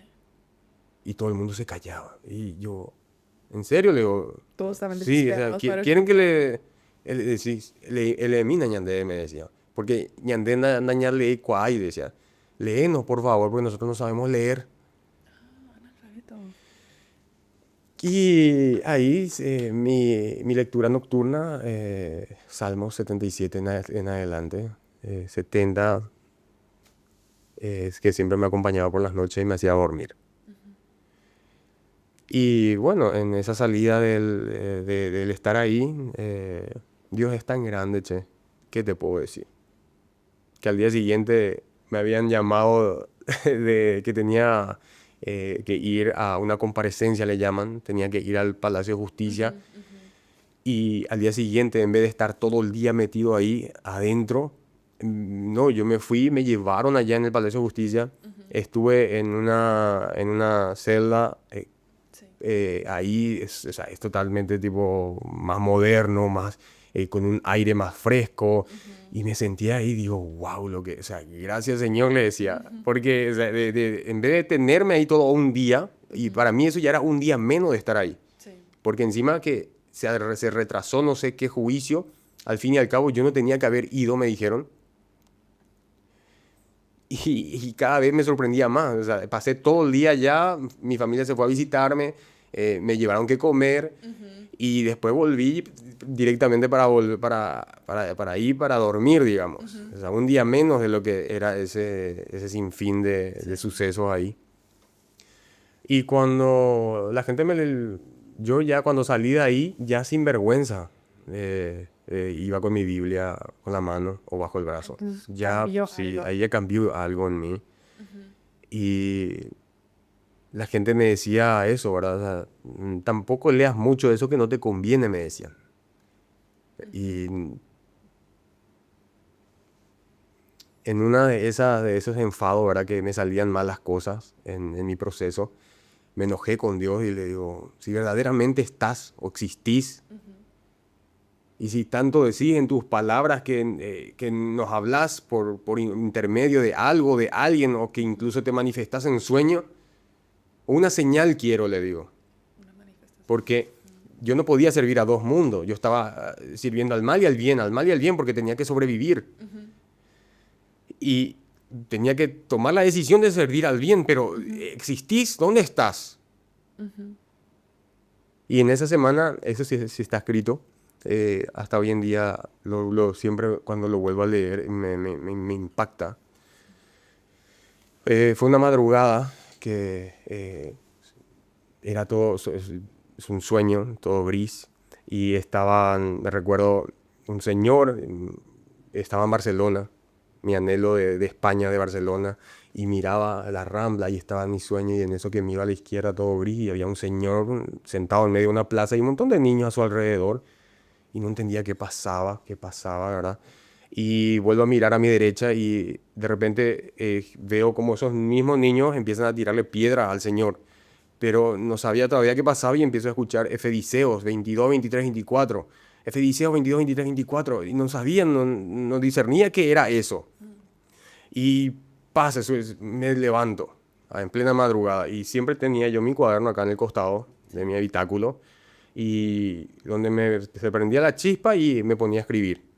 Y todo el mundo se callaba. Y yo, ¿en serio? Le digo,
Todos estaban
sí, o sea,
desesperados para
quieren que sí, le mi ñandé, me decía. Porque ñandé nañar leí cuay, decía. Léenos, por favor, porque nosotros no sabemos leer.
analfabeto.
Y ahí mi lectura nocturna, Salmos 77 en adelante, 70, es que siempre me acompañaba por las noches y me hacía dormir. Y bueno, en esa salida del estar ahí, Dios es tan grande, che. ¿Qué te puedo decir? Que al día siguiente me habían llamado de que tenía que ir a una comparecencia, le llaman. Tenía que ir al Palacio de Justicia. Y al día siguiente, en vez de estar todo el día metido ahí adentro, no, yo me fui, me llevaron allá en el Palacio de Justicia. Estuve en una celda.
Sí.
Ahí o sea, es totalmente tipo más moderno, más con un aire más fresco. Y me sentía ahí, digo, wow, o sea, gracias Señor, le decía. Porque o sea, en vez de tenerme ahí todo un día, y para mí eso ya era un día menos de estar ahí.
Sí.
Porque encima que se retrasó no sé qué juicio, al fin y al cabo yo no tenía que haber ido, me dijeron. Y cada vez me sorprendía más. O sea, pasé todo el día allá, mi familia se fue a visitarme, me llevaron que comer y después volví directamente para ir para dormir, digamos. O sea, un día menos de lo que era ese sinfín de sucesos ahí. Y cuando la gente yo ya cuando salí de ahí, ya sin vergüenza, iba con mi Biblia con la mano o bajo el brazo.
Entonces
Ya,
cambió
sí,
algo.
ahí ya cambió algo en mí. Y la gente me decía eso, ¿verdad? O sea, tampoco leas mucho de eso que no te conviene, me decían. Y en una de esos enfados, ¿verdad? Que me salían mal las cosas en mi proceso, me enojé con Dios y le digo, si verdaderamente estás o existís, y si tanto decís en tus palabras que nos hablas por intermedio de algo, de alguien, o que incluso te manifestás en sueño, una señal quiero, le digo.
Una manifestación.
Porque yo no podía servir a dos mundos. Yo estaba sirviendo al mal y al bien, porque tenía que sobrevivir. Y tenía que tomar la decisión de servir al bien, pero ¿existís? ¿Dónde estás? Y en esa semana, eso sí está escrito, hasta hoy en día, siempre cuando lo vuelvo a leer me impacta. Fue una madrugada que era todo, es un sueño, todo gris, y me recuerdo, un señor, estaba en Barcelona, mi anhelo de España, de Barcelona, y miraba la Rambla y estaba en mi sueño, y en eso que miro a la izquierda todo gris, y había un señor sentado en medio de una plaza y un montón de niños a su alrededor, y no entendía qué pasaba, ¿verdad? Y vuelvo a mirar a mi derecha y de repente veo como esos mismos niños empiezan a tirarle piedra al Señor, pero no sabía todavía qué pasaba y empiezo a escuchar Efesios 22, 23, 24. Efesios 22, 23, 24. Y no sabía, no discernía qué era eso. Y pasa, me levanto en plena madrugada y siempre tenía yo mi cuaderno acá en el costado de mi habitáculo y donde se prendía la chispa y me ponía a escribir.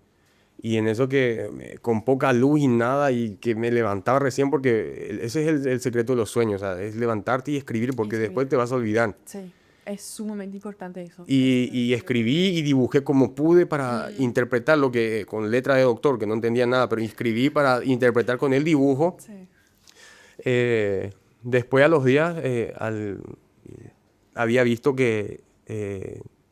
Y en eso que con poca luz y nada y que me levantaba recién porque ese es el secreto de los sueños, o sea, es levantarte y escribir porque después
Escribir.
te vas a olvidar.
Sí, es sumamente importante eso.
Y escribí y dibujé como pude para interpretar lo que con letra de doctor, que no entendía nada, pero escribí para interpretar con el dibujo.
Sí.
Después a los días había visto que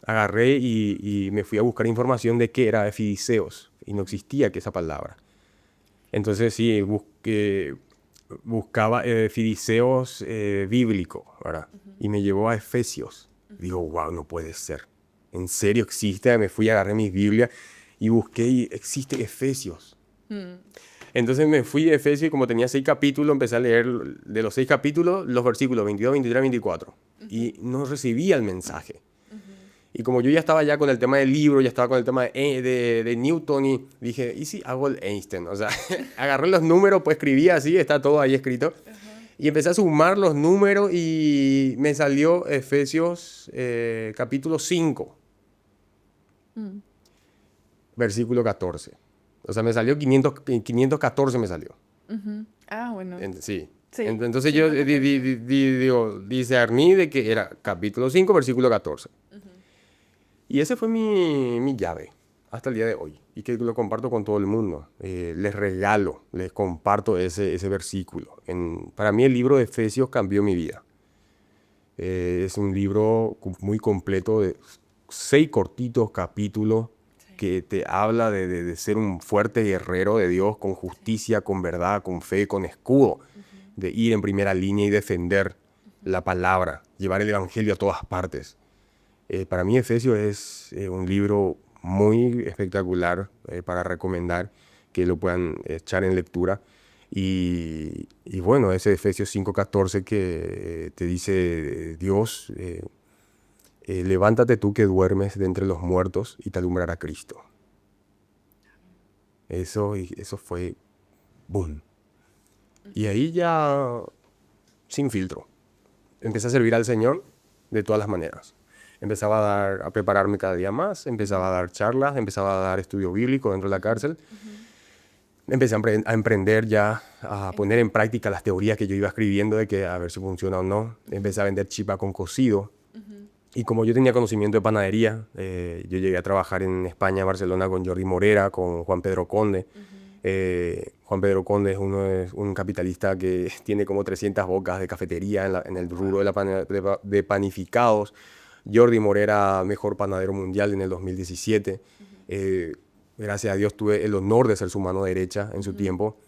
agarré y me fui a buscar información de qué era Efidiseos y no existía que esa palabra. Entonces sí, buscaba Efidiseos bíblico, ¿verdad? Y me llevó a Efesios. Digo, wow, no puede ser. ¿En serio existe? Me fui, agarré mi Biblia y busqué y existe Efesios. Entonces me fui a Efesios y como tenía 6 capítulos, empecé a leer de los 6 capítulos los versículos 22, 23, 24. Y no recibía el mensaje. Y como yo ya estaba ya con el tema del libro, ya estaba con el tema de Newton y dije, ¿y si hago el Einstein? O sea, agarré los números, pues escribí así, está todo ahí escrito. Y empecé a sumar los números y me salió Efesios capítulo 5, versículo 14. O sea, me salió 514 me salió.
Ah, bueno.
Sí.
Sí.
Entonces
Sí,
yo
no te preocupes.
digo, discerní de que era capítulo 5, versículo 14. Y ese fue mi llave hasta el día de hoy. Y que lo comparto con todo el mundo. Les regalo, les comparto ese versículo. Para mí el libro de Efesios cambió mi vida. Es un libro muy completo de 6 cortitos capítulos que te habla de ser un fuerte guerrero de Dios con justicia, con verdad, con fe, con escudo. De ir en primera línea y defender la palabra, llevar el evangelio a todas partes. Para mí Efesios es un libro muy espectacular para recomendar que lo puedan echar en lectura. Y bueno, ese Efesios 5:14 que te dice Dios, levántate tú que duermes de entre los muertos y te alumbrará Cristo. Eso fue boom. Y ahí ya sin filtro. Empecé a servir al Señor de todas las maneras. Empezaba a prepararme cada día más, empezaba a dar charlas, empezaba a dar estudio bíblico dentro de la cárcel. Empecé a emprender ya, a poner en práctica las teorías que yo iba escribiendo de que a ver si funciona o no. Empecé a vender chipa con cocido. Y como yo tenía conocimiento de panadería, yo llegué a trabajar en España, Barcelona, con Jordi Morera, con Juan Pedro Conde. Juan Pedro Conde es un capitalista que tiene como 300 bocas de cafetería en el rubro de panificados. Jordi Morera, mejor panadero mundial en el 2017. Gracias a Dios tuve el honor de ser su mano derecha en su tiempo.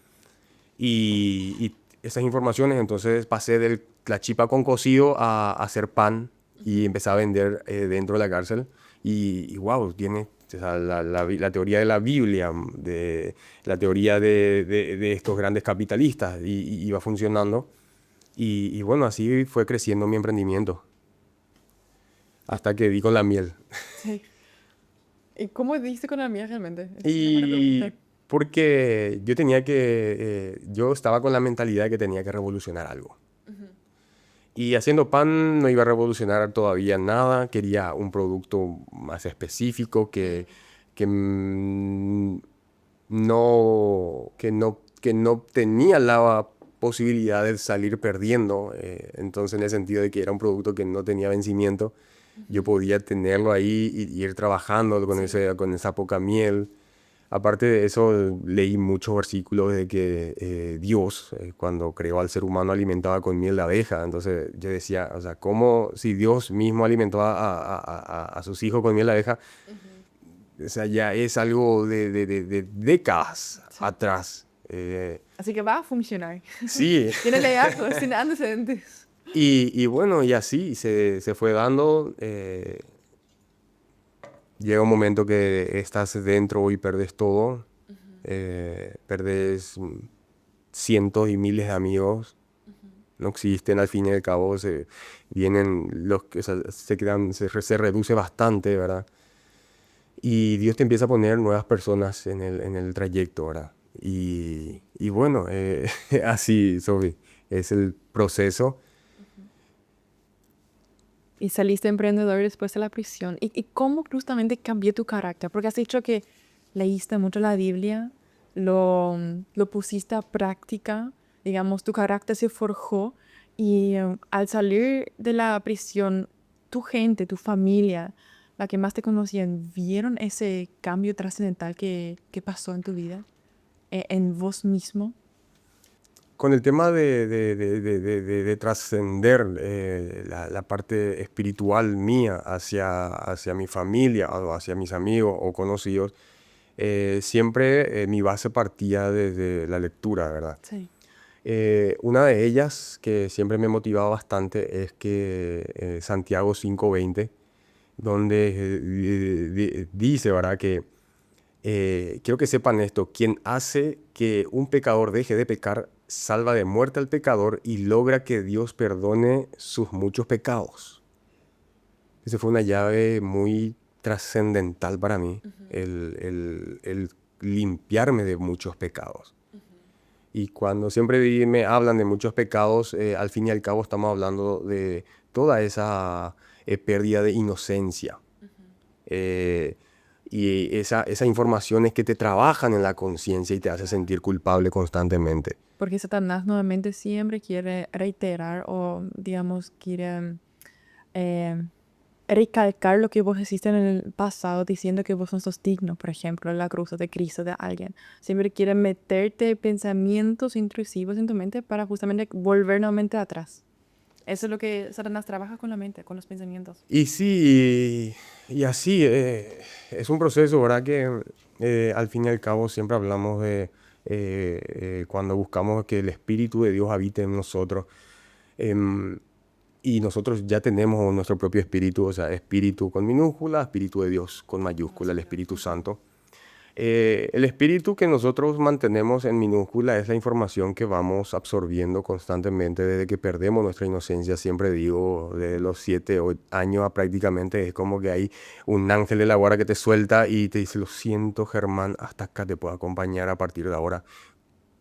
Y esas informaciones, entonces pasé de la chipa con cocido a hacer pan y empecé a vender dentro de la cárcel. Y wow, tiene o sea, la teoría de la Biblia, de la teoría de estos grandes capitalistas, y iba funcionando. Y bueno, así fue creciendo mi emprendimiento, hasta que di con la miel.
Sí. ¿Y cómo diste con la mía realmente? Es una buena
Y
pregunta.
porque yo estaba con la mentalidad de que tenía que revolucionar algo. Y haciendo pan no iba a revolucionar todavía nada, quería un producto más específico que no tenía la posibilidad de salir perdiendo, entonces en el sentido de que era un producto que no tenía vencimiento. yo podía tenerlo ahí y ir trabajando con,
Sí.
con esa poca miel. Aparte de eso, leí muchos versículos de que Dios, cuando creó al ser humano, alimentaba con miel de abeja. Entonces yo decía, o sea, ¿cómo si Dios mismo alimentó a sus hijos con miel de abeja? O sea, ya es algo de décadas
Sí.
atrás.
Así que va a funcionar.
Sí,
Tiene legajo, tiene antecedentes.
y bueno, y así se fue dando. Llega un momento que estás dentro y perdes todo. Perdes cientos y miles de amigos. No existen al fin y al cabo. Vienen los que o sea, se quedan, se reduce bastante, ¿verdad? Y Dios te empieza a poner nuevas personas en el trayecto, ¿verdad? Y bueno, así, Sofi, es el proceso.
Y saliste emprendedor después de la prisión. ¿Y cómo justamente cambió tu carácter? Porque has dicho que leíste mucho la Biblia, lo pusiste a práctica, digamos, tu carácter se forjó y al salir de la prisión, tu gente, tu familia, la que más te conocían, ¿vieron ese cambio trascendental que pasó en tu vida, en vos mismo?
Con el tema de trascender la parte espiritual mía hacia mi familia o hacia mis amigos o conocidos, siempre mi base partía desde la lectura, ¿verdad?
Sí.
Una de ellas que siempre me motivaba bastante es que Santiago 5:20, donde dice, ¿verdad? Que quiero que sepan esto, quien hace que un pecador deje de pecar, salva de muerte al pecador y logra que Dios perdone sus muchos pecados. Esa fue una llave muy trascendental para mí, el limpiarme de muchos pecados. Y cuando siempre me hablan de muchos pecados, al fin y al cabo estamos hablando de toda esa pérdida de inocencia. Eh, y esa información es que te trabajan en la conciencia y te hace sentir culpable constantemente.
Porque Satanás nuevamente siempre quiere reiterar o, digamos, quiere eh, recalcar lo que vos hiciste en el pasado diciendo que vos no sos digno, por ejemplo, en la cruz de Cristo de alguien. Siempre quiere meterte pensamientos intrusivos en tu mente para justamente volver nuevamente atrás. Eso es lo que Satanás trabaja con la mente, con los pensamientos.
Y sí, y así es un proceso, ¿verdad? Que al fin y al cabo siempre hablamos de cuando buscamos que el Espíritu de Dios habite en nosotros. em, y nosotros ya tenemos nuestro propio espíritu, o sea, espíritu con minúscula, espíritu de Dios con mayúscula, el Espíritu Santo. El espíritu que nosotros mantenemos en minúscula es la información que vamos absorbiendo constantemente desde que perdemos nuestra inocencia. Siempre digo, de los 7 años a prácticamente es como que hay un ángel de la guarda que te suelta y te dice, lo siento, Germán, hasta acá te puedo acompañar a partir de ahora.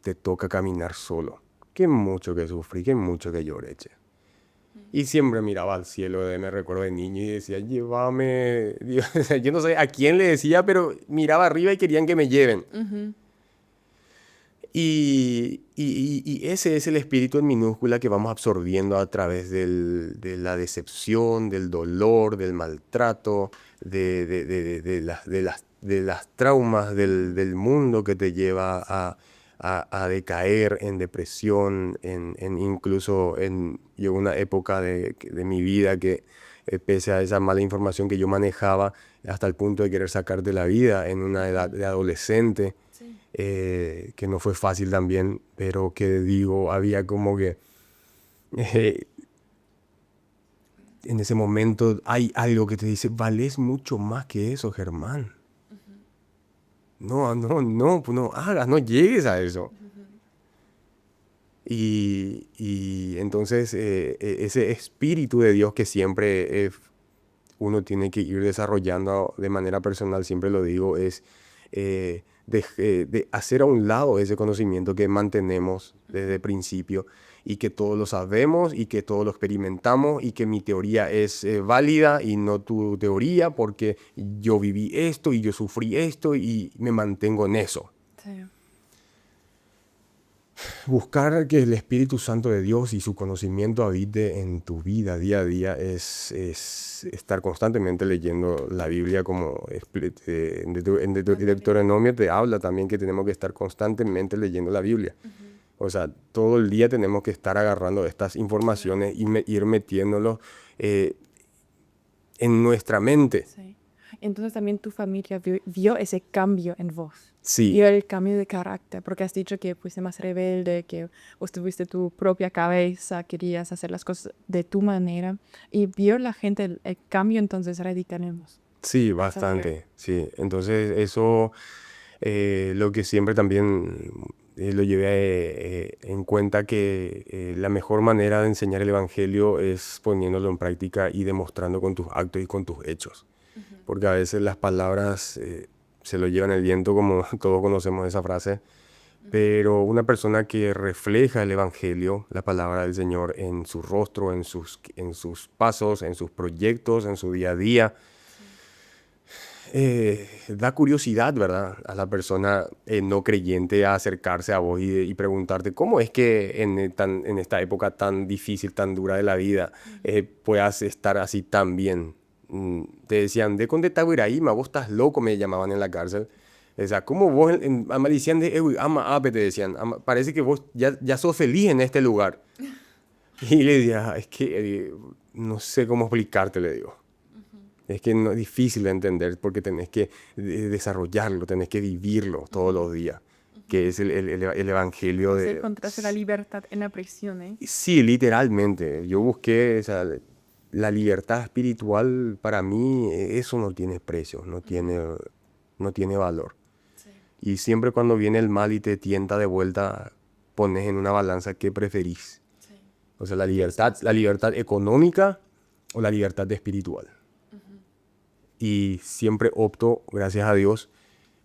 Te toca caminar solo. Qué mucho que sufrí, qué mucho que lloré, che. Y siempre miraba al cielo, me recuerdo de niño y decía, llévame. Dios, o sea, yo no sé a quién le decía, pero miraba arriba y querían que me lleven.
Ujú.
Y ese es el espíritu en minúscula que vamos absorbiendo a través de la decepción, del dolor, del maltrato, de las traumas del mundo que te lleva a decaer en depresión, incluso llegó una época de mi vida que pese a esa mala información que yo manejaba, hasta el punto de querer sacarte la vida en una edad de adolescente,
Sí.
que no fue fácil también, pero que digo, había como que eh, en ese momento hay algo que te dice, vales mucho más que eso, Germán. No, no, no, pues no hagas, no llegues a eso. Y entonces ese espíritu de Dios que siempre uno tiene que ir desarrollando de manera personal, siempre lo digo, es de hacer a un lado ese conocimiento que mantenemos desde el principio y que todos lo sabemos y que todos lo experimentamos y que mi teoría es válida y no tu teoría porque yo viví esto y yo sufrí esto y me mantengo en eso.
Sí.
Buscar que el Espíritu Santo de Dios y su conocimiento habite en tu vida día a día es estar constantemente leyendo la Biblia, como Deuteronomio te habla también que tenemos que estar constantemente leyendo la Biblia. O sea, todo el día tenemos que estar agarrando estas informaciones y ir metiéndolo eh, en nuestra mente.
Sí. Entonces también tu familia vio ese cambio en vos.
Sí,
Vio el cambio de carácter, porque has dicho que fuiste más rebelde, que vos tuviste tu propia cabeza, querías hacer las cosas de tu manera. Y vio la gente el cambio entonces radical en vos.
sí,
Gracias a Dios.
bastante, sí. Entonces eso, lo que siempre también lo llevé en cuenta que la mejor manera de enseñar el Evangelio es poniéndolo en práctica y demostrando con tus actos y con tus hechos. Porque a veces las palabras se lo llevan el viento, como todos conocemos esa frase, pero una persona que refleja el Evangelio, la palabra del Señor, en su rostro, en sus pasos, en sus proyectos, en su día a día, da curiosidad, ¿verdad? A la persona no creyente a acercarse a vos y preguntarte cómo es que en esta época tan difícil, tan dura de la vida, puedas estar así tan bien. Te decían, de conde Tahuiraíma, vos estás loco, me llamaban en la cárcel. O sea, ¿cómo vos, decían de ama ape, te decían, parece que vos ya sos feliz en este lugar. Y le decía, es que no sé cómo explicarte, le digo. Es que no es difícil de entender porque tenés que desarrollarlo, tenés que vivirlo todos los días, que es el evangelio
Entonces
de...
encontraste la libertad en la prisión, ¿eh?
Sí, literalmente. Yo busqué, o sea, la libertad espiritual para mí, eso no tiene precio, no tiene valor.
Sí,
Y siempre cuando viene el mal y te tienta de vuelta, pones en una balanza qué preferís.
sí.
O sea, la libertad económica o la libertad espiritual. Y siempre opto, gracias a Dios,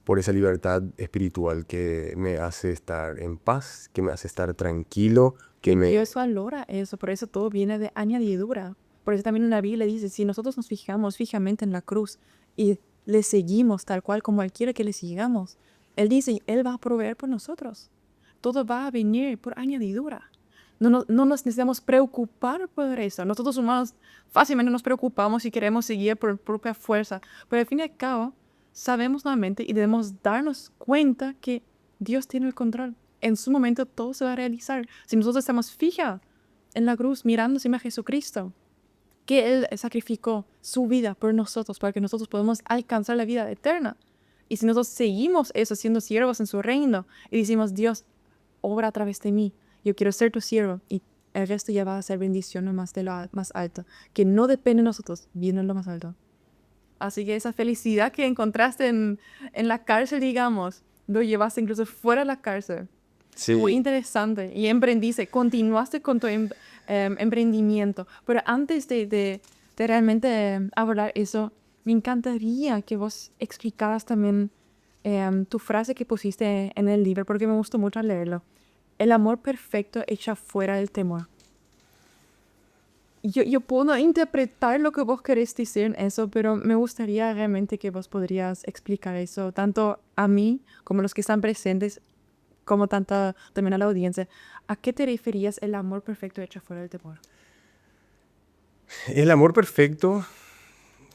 por esa libertad espiritual que me hace estar en paz, que me hace estar tranquilo, que
Y
me...
Dios valora eso, por eso todo viene de añadidura. Por eso también en la Biblia dice, si nosotros nos fijamos fijamente en la cruz y le seguimos tal cual como Él quiere que le sigamos, Él dice, Él va a proveer por nosotros. Todo va a venir por añadidura. No nos necesitamos preocupar por eso. Nosotros humanos fácilmente nos preocupamos y queremos seguir por propia fuerza. Pero al fin y al cabo, sabemos nuevamente y debemos darnos cuenta que Dios tiene el control. En su momento todo se va a realizar. Si nosotros estamos fija en la cruz, mirando encima a Jesucristo, que Él sacrificó su vida por nosotros para que nosotros podamos alcanzar la vida eterna. Y si nosotros seguimos eso, siendo siervos en su reino, y decimos, Dios, obra a través de mí, yo quiero ser tu siervo, y el resto ya va a ser bendición nomás de lo más alto, que no depende de nosotros, viene lo más alto. Así que esa felicidad que encontraste en la cárcel, digamos, lo llevaste incluso fuera de la cárcel. Muy
Sí,
interesante. Y emprendiste, continuaste con tu emprendimiento. Pero antes de realmente abordar eso, me encantaría que vos explicaras también tu frase que pusiste en el libro, porque me gustó mucho leerlo. El amor perfecto echa fuera el temor. Yo puedo interpretar lo que vos querés decir en eso, pero me gustaría realmente que vos podrías explicar eso, tanto a mí como a los que están presentes, como tanto también a la audiencia. ¿A qué te referías el amor perfecto echa fuera el temor?
el amor perfecto,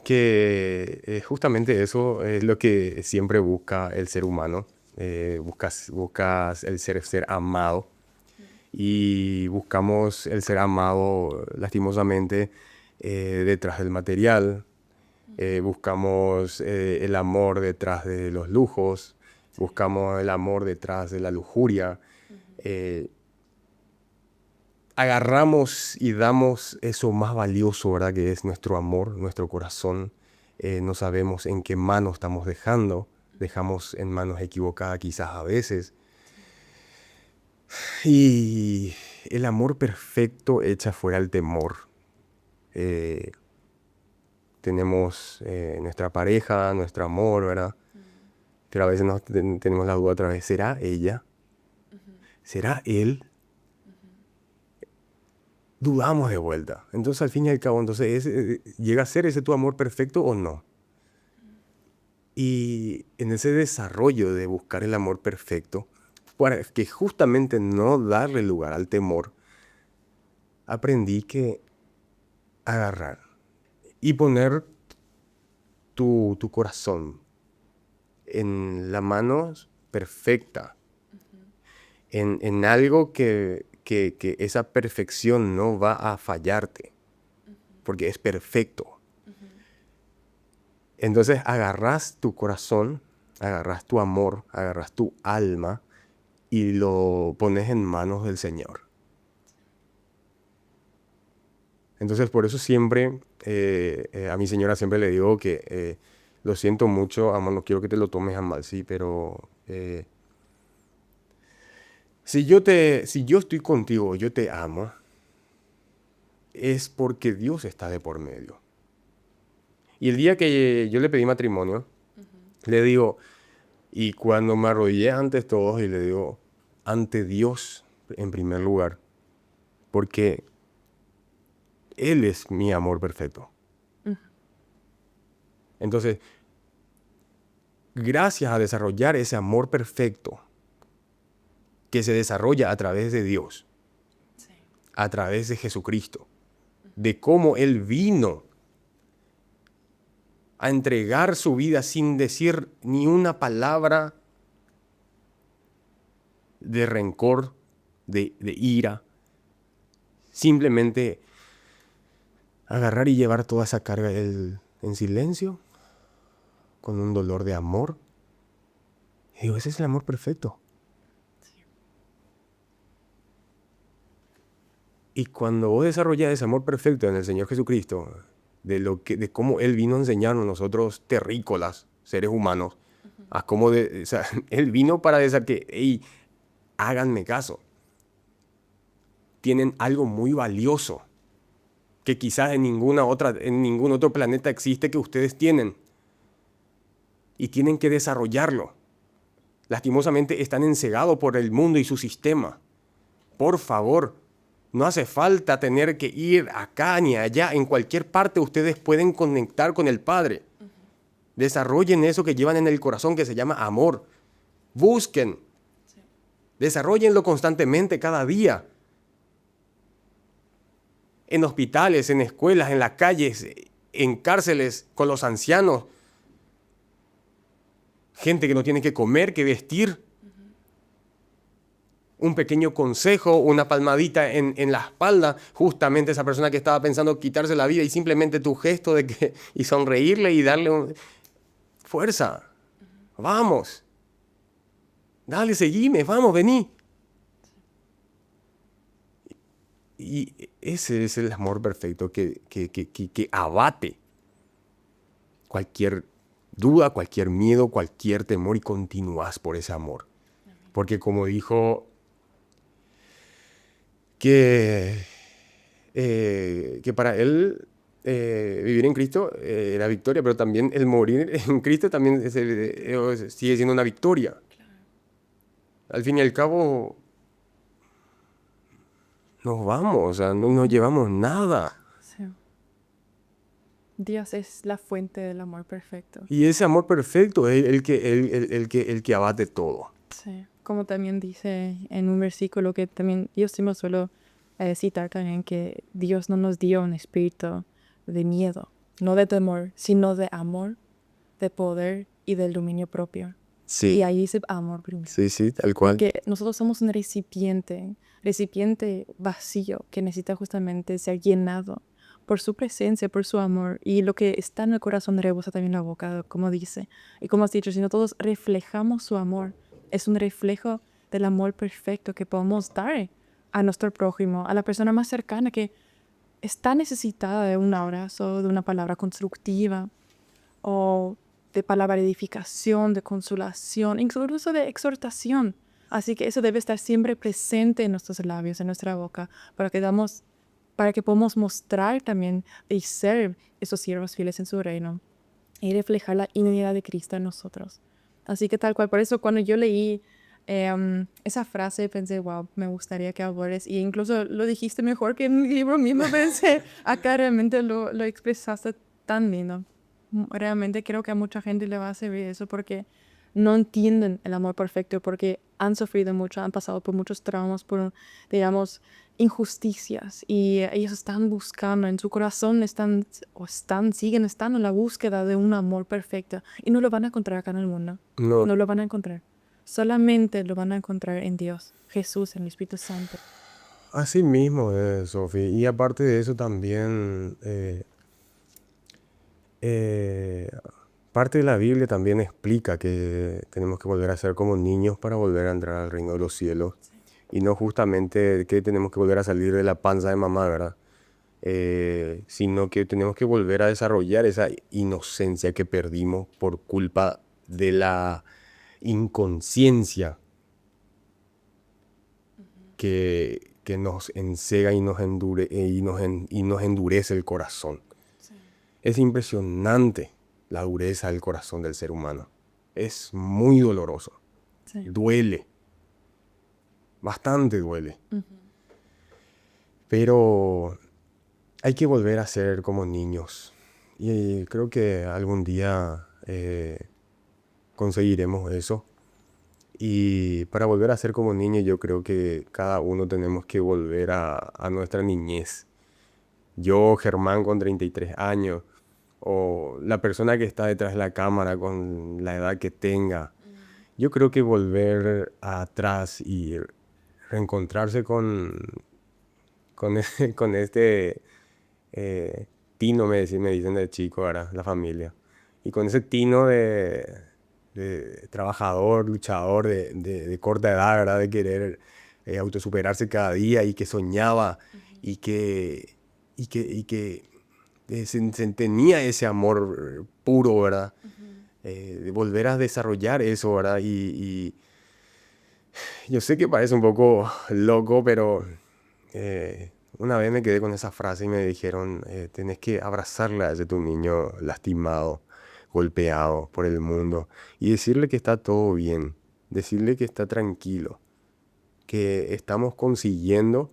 que justamente eso es lo que siempre busca el ser humano. Buscas el ser amado y buscamos el ser amado lastimosamente detrás del material. Buscamos el amor detrás de los lujos, buscamos el amor detrás de la lujuria. eh, Agarramos y damos eso más valioso, ¿verdad? Que es nuestro amor, nuestro corazón. No sabemos en qué manos estamos dejando. Dejamos en manos equivocadas quizás a veces. Y el amor perfecto echa fuera el temor. Eh, Tenemos nuestra pareja, nuestro amor, ¿verdad? Pero a veces tenemos la duda otra vez, ¿será ella? ¿Será él? Dudamos de vuelta. Entonces, al fin y al cabo, entonces, ¿llega a ser ese tu amor perfecto o no? Y en ese desarrollo de buscar el amor perfecto, para que justamente no darle lugar al temor, aprendí que agarrar y poner tu corazón en la mano perfecta, en algo que esa perfección no va a fallarte, porque es perfecto. Entonces agarras tu corazón, agarras tu amor, agarras tu alma y lo pones en manos del Señor. Entonces por eso siempre, a mi señora siempre le digo que lo siento mucho, amor, no quiero que te lo tomes a mal, sí, pero si yo estoy contigo, yo te amo, es porque Dios está de por medio. Y el día que yo le pedí matrimonio, le digo, y cuando me arrodillé ante todos y le digo, ante Dios en primer lugar, porque Él es mi amor perfecto. Entonces, gracias a desarrollar ese amor perfecto que se desarrolla a través de Dios,
Sí.
a través de Jesucristo, de cómo Él vino a entregar su vida sin decir ni una palabra de rencor, de ira, simplemente agarrar y llevar toda esa carga Él en silencio, con un dolor de amor. Y digo, ese es el amor perfecto. Y cuando vos desarrollas ese amor perfecto en el Señor Jesucristo, de cómo Él vino a enseñarnos nosotros terrícolas, seres humanos, a cómo o sea, Él vino para decir que, hey, háganme caso. Tienen algo muy valioso que quizás en ningún otro planeta existe que ustedes tienen. Y tienen que desarrollarlo. Lastimosamente están encegados por el mundo y su sistema. Por favor, no hace falta tener que ir acá ni allá. En cualquier parte ustedes pueden conectar con el Padre. Desarrollen eso que llevan en el corazón que se llama amor. Busquen. Desarróllenlo constantemente cada día. En hospitales, en escuelas, en las calles, en cárceles, con los ancianos. Gente que no tiene que comer, que vestir. Un pequeño consejo, una palmadita en la espalda, justamente esa persona que estaba pensando quitarse la vida y simplemente tu gesto y sonreírle y darle fuerza. Vamos. Dale, seguime, vamos, vení. Y ese es el amor perfecto que abate cualquier duda, cualquier miedo, cualquier temor y continúas por ese amor. Porque como dijo que para él vivir en Cristo era victoria, pero también el morir en Cristo también sigue siendo una victoria. Claro. Al fin y al cabo, nos vamos, o sea, no nos llevamos nada.
Sí. Dios es la fuente del amor perfecto.
Y ese amor perfecto es el que abate todo.
Sí. Como también dice en un versículo que también yo siempre suelo citar también, que Dios no nos dio un espíritu de miedo, no de temor, sino de amor, de poder y del dominio propio.
Sí.
Y ahí dice amor primero.
Sí, tal cual.
Porque nosotros somos un recipiente vacío que necesita justamente ser llenado por su presencia, por su amor. Y lo que está en el corazón rebosa también la boca, como dice. Y como has dicho, si nosotros reflejamos su amor, es un reflejo del amor perfecto que podemos dar a nuestro prójimo, a la persona más cercana que está necesitada de un abrazo, de una palabra constructiva, o de palabra de edificación, de consolación, incluso de exhortación. Así que eso debe estar siempre presente en nuestros labios, en nuestra boca, para que podamos mostrar también y ser esos siervos fieles en su reino y reflejar la unidad de Cristo en nosotros. Así que tal cual, por eso cuando yo leí esa frase pensé, wow, me gustaría que abordes, y incluso lo dijiste mejor que en el libro mismo. Pensé, acá realmente lo expresaste tan lindo. Realmente creo que a mucha gente le va a servir eso, porque no entienden el amor perfecto porque han sufrido mucho, han pasado por muchos traumas, por, digamos, injusticias. Y ellos están buscando, en su corazón siguen estando en la búsqueda de un amor perfecto. Y no lo van a encontrar acá en el mundo.
No,
No lo van a encontrar. Solamente lo van a encontrar en Dios, Jesús, en el Espíritu Santo.
así mismo es, Sofi. Y aparte de eso también, eh, parte de la Biblia también explica que tenemos que volver a ser como niños para volver a entrar al reino de los cielos. Y no justamente que tenemos que volver a salir de la panza de mamá, ¿verdad? Sino que tenemos que volver a desarrollar esa inocencia que perdimos por culpa de la inconsciencia que nos encega y y nos endurece el corazón. Es impresionante la dureza del corazón del ser humano. Es muy doloroso.
Sí.
Duele. Bastante duele. Pero hay que volver a ser como niños. Y creo que algún día conseguiremos eso. Y para volver a ser como niños, yo creo que cada uno tenemos que volver a nuestra niñez. Yo, Germán, con 33 años, o la persona que está detrás de la cámara con la edad que tenga. Yo creo que volver atrás y reencontrarse con este tino, me dicen de chico, ¿verdad? La familia. Y con ese tino de trabajador, luchador, de corta edad, ¿verdad? De querer autosuperarse cada día y que soñaba y que tenía ese amor puro, ¿verdad? De volver a desarrollar eso, ¿verdad? Y yo sé que parece un poco loco, pero una vez me quedé con esa frase y me dijeron, tenés que abrazarle a ese tu niño lastimado, golpeado por el mundo y decirle que está todo bien, decirle que está tranquilo, que estamos consiguiendo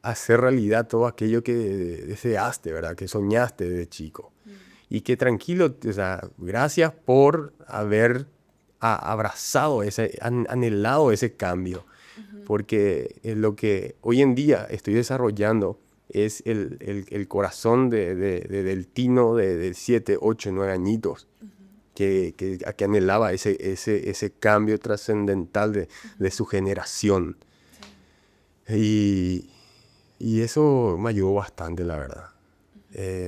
hacer realidad todo aquello que deseaste, ¿verdad? Que soñaste de chico. Y que tranquilo, o sea, gracias por haber abrazado anhelado ese cambio. Porque lo que hoy en día estoy desarrollando es el corazón del Tino de 7, 8, 9 añitos. Que anhelaba ese cambio trascendental de su generación. Y, y eso me ayudó bastante, la verdad.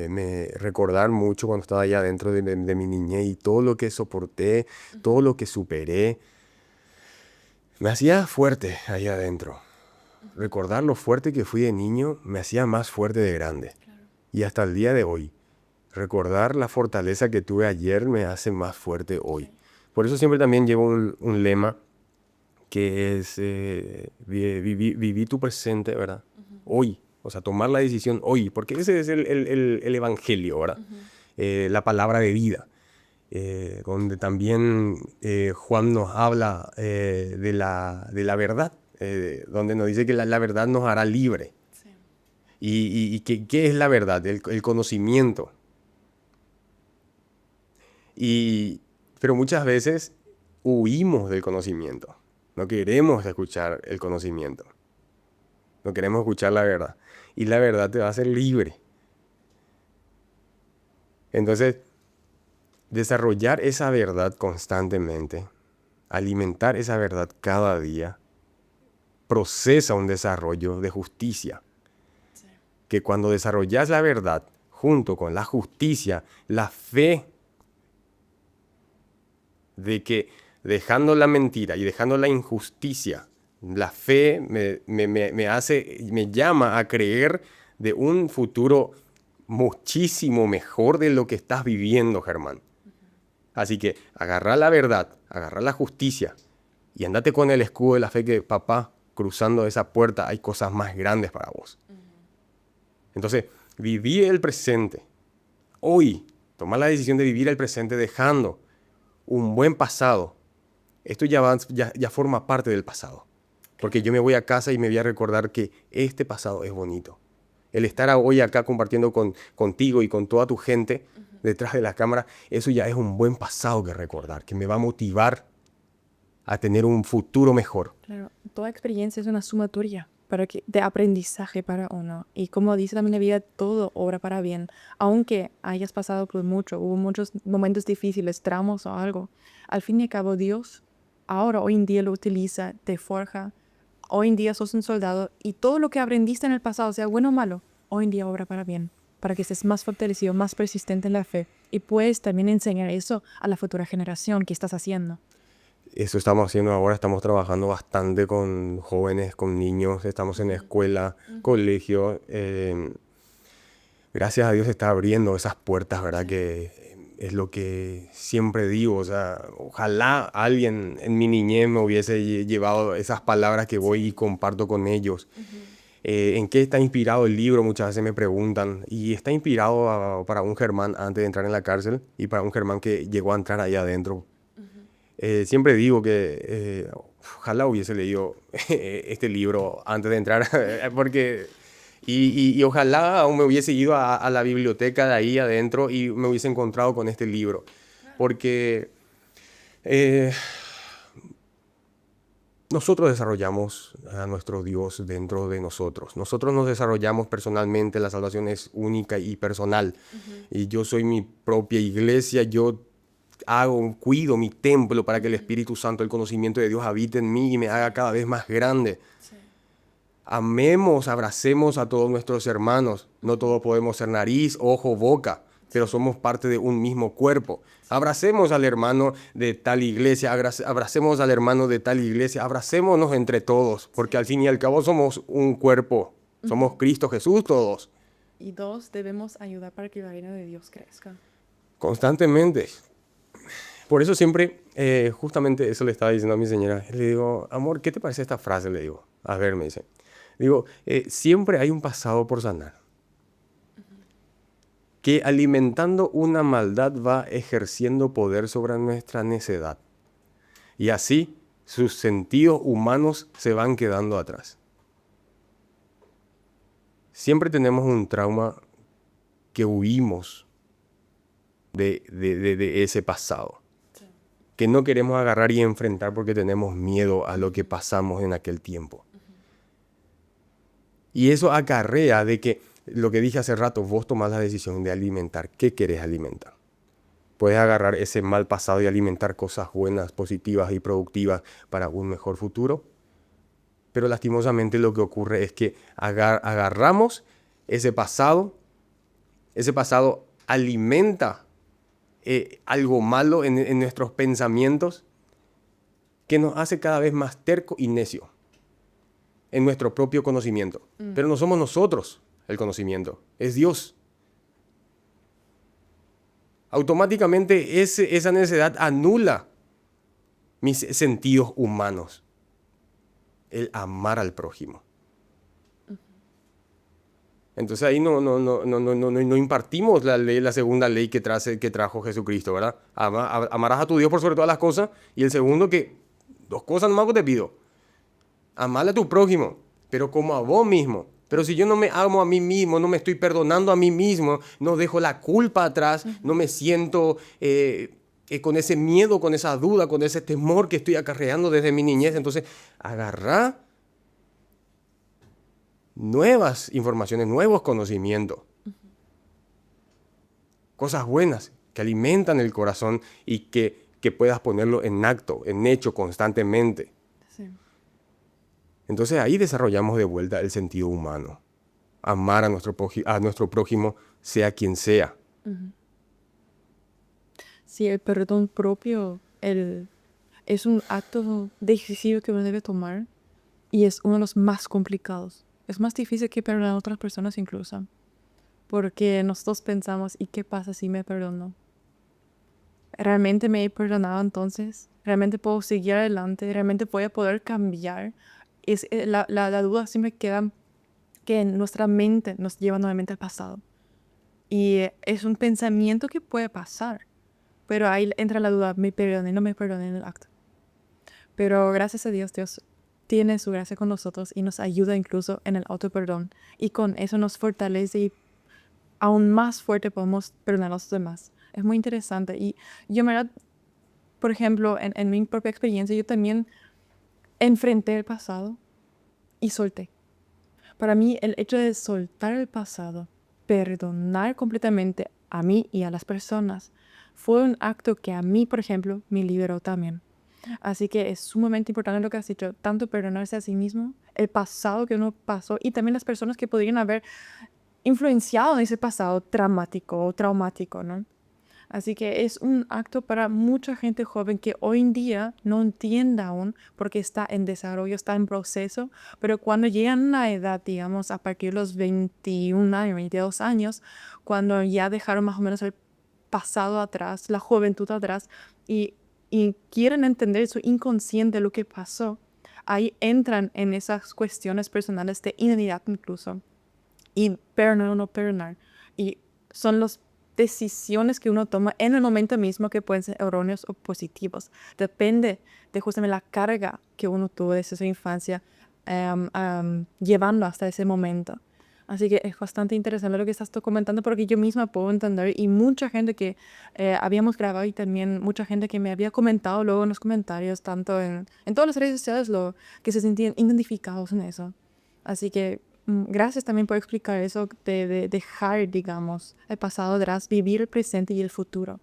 Me recordar mucho cuando estaba allá dentro de mi niñez y todo lo que soporté, todo lo que superé, me hacía fuerte ahí adentro. Recordar lo fuerte que fui de niño me hacía más fuerte de grande. Y hasta el día de hoy, recordar la fortaleza que tuve ayer me hace más fuerte hoy. Por eso siempre también llevo un lema que es viví tu presente, ¿verdad? Hoy. O sea, tomar la decisión hoy, porque ese es el evangelio, ¿verdad? La palabra de vida, donde también Juan nos habla de la verdad, donde nos dice que la verdad nos hará libre.
Sí.
¿Y qué es la verdad? El conocimiento. Pero muchas veces huimos del conocimiento. No queremos escuchar el conocimiento. No queremos escuchar la verdad. Y la verdad te va a hacer libre. Entonces, desarrollar esa verdad constantemente, alimentar esa verdad cada día, procesa un desarrollo de justicia.
Sí.
Que cuando desarrollas la verdad junto con la justicia, la fe de que dejando la mentira y dejando la injusticia, la fe me llama a creer de un futuro muchísimo mejor de lo que estás viviendo, Germán. Así que agarrá la verdad, agarrá la justicia y andate con el escudo de la fe que, papá, cruzando esa puerta hay cosas más grandes para vos. Entonces, viví el presente. Hoy, tomar la decisión de vivir el presente dejando un buen pasado. Esto ya forma parte del pasado. Porque yo me voy a casa y me voy a recordar que este pasado es bonito. El estar hoy acá compartiendo contigo y con toda tu gente detrás de la cámara, eso ya es un buen pasado que recordar, que me va a motivar a tener un futuro mejor.
Claro, toda experiencia es una sumatoria de aprendizaje para uno. Y como dice también la vida, todo obra para bien. Aunque hayas pasado por mucho, hubo muchos momentos difíciles, tramos o algo. Al fin y al cabo, Dios ahora, hoy en día lo utiliza, te forja. Hoy en día sos un soldado y todo lo que aprendiste en el pasado, sea bueno o malo, hoy en día obra para bien. Para que estés más fortalecido, más persistente en la fe. Y puedes también enseñar eso a la futura generación que estás haciendo.
Eso estamos haciendo ahora, estamos trabajando bastante con jóvenes, con niños, estamos en escuela, colegio. Gracias a Dios se está abriendo esas puertas, ¿verdad? Que es lo que siempre digo, o sea, ojalá alguien en mi niñez me hubiese llevado esas palabras que voy y comparto con ellos. ¿En qué está inspirado el libro? Muchas veces me preguntan. Y está inspirado para un Germán antes de entrar en la cárcel y para un Germán que llegó a entrar ahí adentro. Siempre digo que ojalá hubiese leído este libro antes de entrar, porque y ojalá aún me hubiese ido a la biblioteca de ahí adentro y me hubiese encontrado con este libro, porque eh, nosotros desarrollamos a nuestro Dios dentro de nosotros. Nosotros nos desarrollamos personalmente, la salvación es única y personal. Y yo soy mi propia iglesia, yo cuido mi templo para que el Espíritu Santo, el conocimiento de Dios habite en mí y me haga cada vez más grande.
Sí.
Amemos, abracemos a todos nuestros hermanos. No todos podemos ser nariz, ojo, boca, pero somos parte de un mismo cuerpo. Abracemos al hermano de tal iglesia, abracemos al hermano de tal iglesia, abracémonos entre todos, porque al fin y al cabo somos un cuerpo. Somos Cristo Jesús todos.
Y dos, debemos ayudar para que el reino de Dios crezca.
Constantemente. Por eso siempre, justamente eso le estaba diciendo a mi señora. Le digo, amor, ¿qué te parece esta frase? Le digo, a ver, me dice. Digo, siempre hay un pasado por sanar. Que alimentando una maldad va ejerciendo poder sobre nuestra necedad. Y así sus sentidos humanos se van quedando atrás. Siempre tenemos un trauma que huimos de ese pasado. Que no queremos agarrar y enfrentar porque tenemos miedo a lo que pasamos en aquel tiempo. Y eso acarrea de que, lo que dije hace rato, vos tomás la decisión de alimentar. ¿Qué querés alimentar? Puedes agarrar ese mal pasado y alimentar cosas buenas, positivas y productivas para un mejor futuro. Pero lastimosamente lo que ocurre es que agarramos ese pasado alimenta algo malo en nuestros pensamientos que nos hace cada vez más terco y necio en nuestro propio conocimiento. Pero no somos nosotros el conocimiento, es Dios. Automáticamente esa necesidad anula mis sentidos humanos, el amar al prójimo. Entonces ahí no impartimos la ley, la segunda ley que trajo Jesucristo, ¿verdad? Amarás a tu Dios por sobre todas las cosas. Y el segundo dos cosas nomás te pido. Amar a tu prójimo, pero como a vos mismo. Pero si yo no me amo a mí mismo, no me estoy perdonando a mí mismo, no dejo la culpa atrás, no me siento con ese miedo, con esa duda, con ese temor que estoy acarreando desde mi niñez. Entonces, agarrá nuevas informaciones, nuevos conocimientos. Cosas buenas que alimentan el corazón y que puedas ponerlo en acto, en hecho constantemente.
Sí.
Entonces ahí desarrollamos de vuelta el sentido humano. Amar a nuestro prójimo, sea quien sea.
Sí, el perdón propio es un acto decisivo que uno debe tomar y es uno de los más complicados. Es más difícil que perdonar a otras personas incluso. Porque nosotros pensamos, ¿y qué pasa si me perdono? ¿Realmente me he perdonado entonces? ¿Realmente puedo seguir adelante? ¿Realmente voy a poder cambiar? La duda siempre queda que en nuestra mente nos lleva nuevamente al pasado. Y es un pensamiento que puede pasar. Pero ahí entra la duda, ¿me perdoné? ¿No me perdoné en el acto? Pero gracias a Dios, Dios tiene su gracia con nosotros y nos ayuda incluso en el autoperdón. Y con eso nos fortalece y aún más fuerte podemos perdonar a los demás. Es muy interesante. Y yo, en verdad, por ejemplo, en mi propia experiencia, yo también enfrenté el pasado y solté. Para mí, el hecho de soltar el pasado, perdonar completamente a mí y a las personas, fue un acto que a mí, por ejemplo, me liberó también. Así que es sumamente importante lo que has dicho, tanto perdonarse a sí mismo, el pasado que uno pasó y también las personas que podrían haber influenciado en ese pasado traumático o traumático, ¿no? Así que es un acto para mucha gente joven que hoy en día no entiende aún porque está en desarrollo, está en proceso, pero cuando llegan a una edad, digamos, a partir de los 21 años, 22 años, cuando ya dejaron más o menos el pasado atrás, la juventud atrás, y quieren entender su inconsciente lo que pasó, ahí entran en esas cuestiones personales de identidad incluso, y perdonar o no perdonar. Y son las decisiones que uno toma en el momento mismo que pueden ser erróneos o positivos. Depende de justamente la carga que uno tuvo desde su infancia, llevando hasta ese momento. Así que es bastante interesante lo que estás tú comentando porque yo misma puedo entender y mucha gente que habíamos grabado y también mucha gente que me había comentado luego en los comentarios, tanto en todas las redes sociales, que se sentían identificados en eso. Así que gracias también por explicar eso de dejar, digamos, el pasado atrás, vivir el presente y el futuro.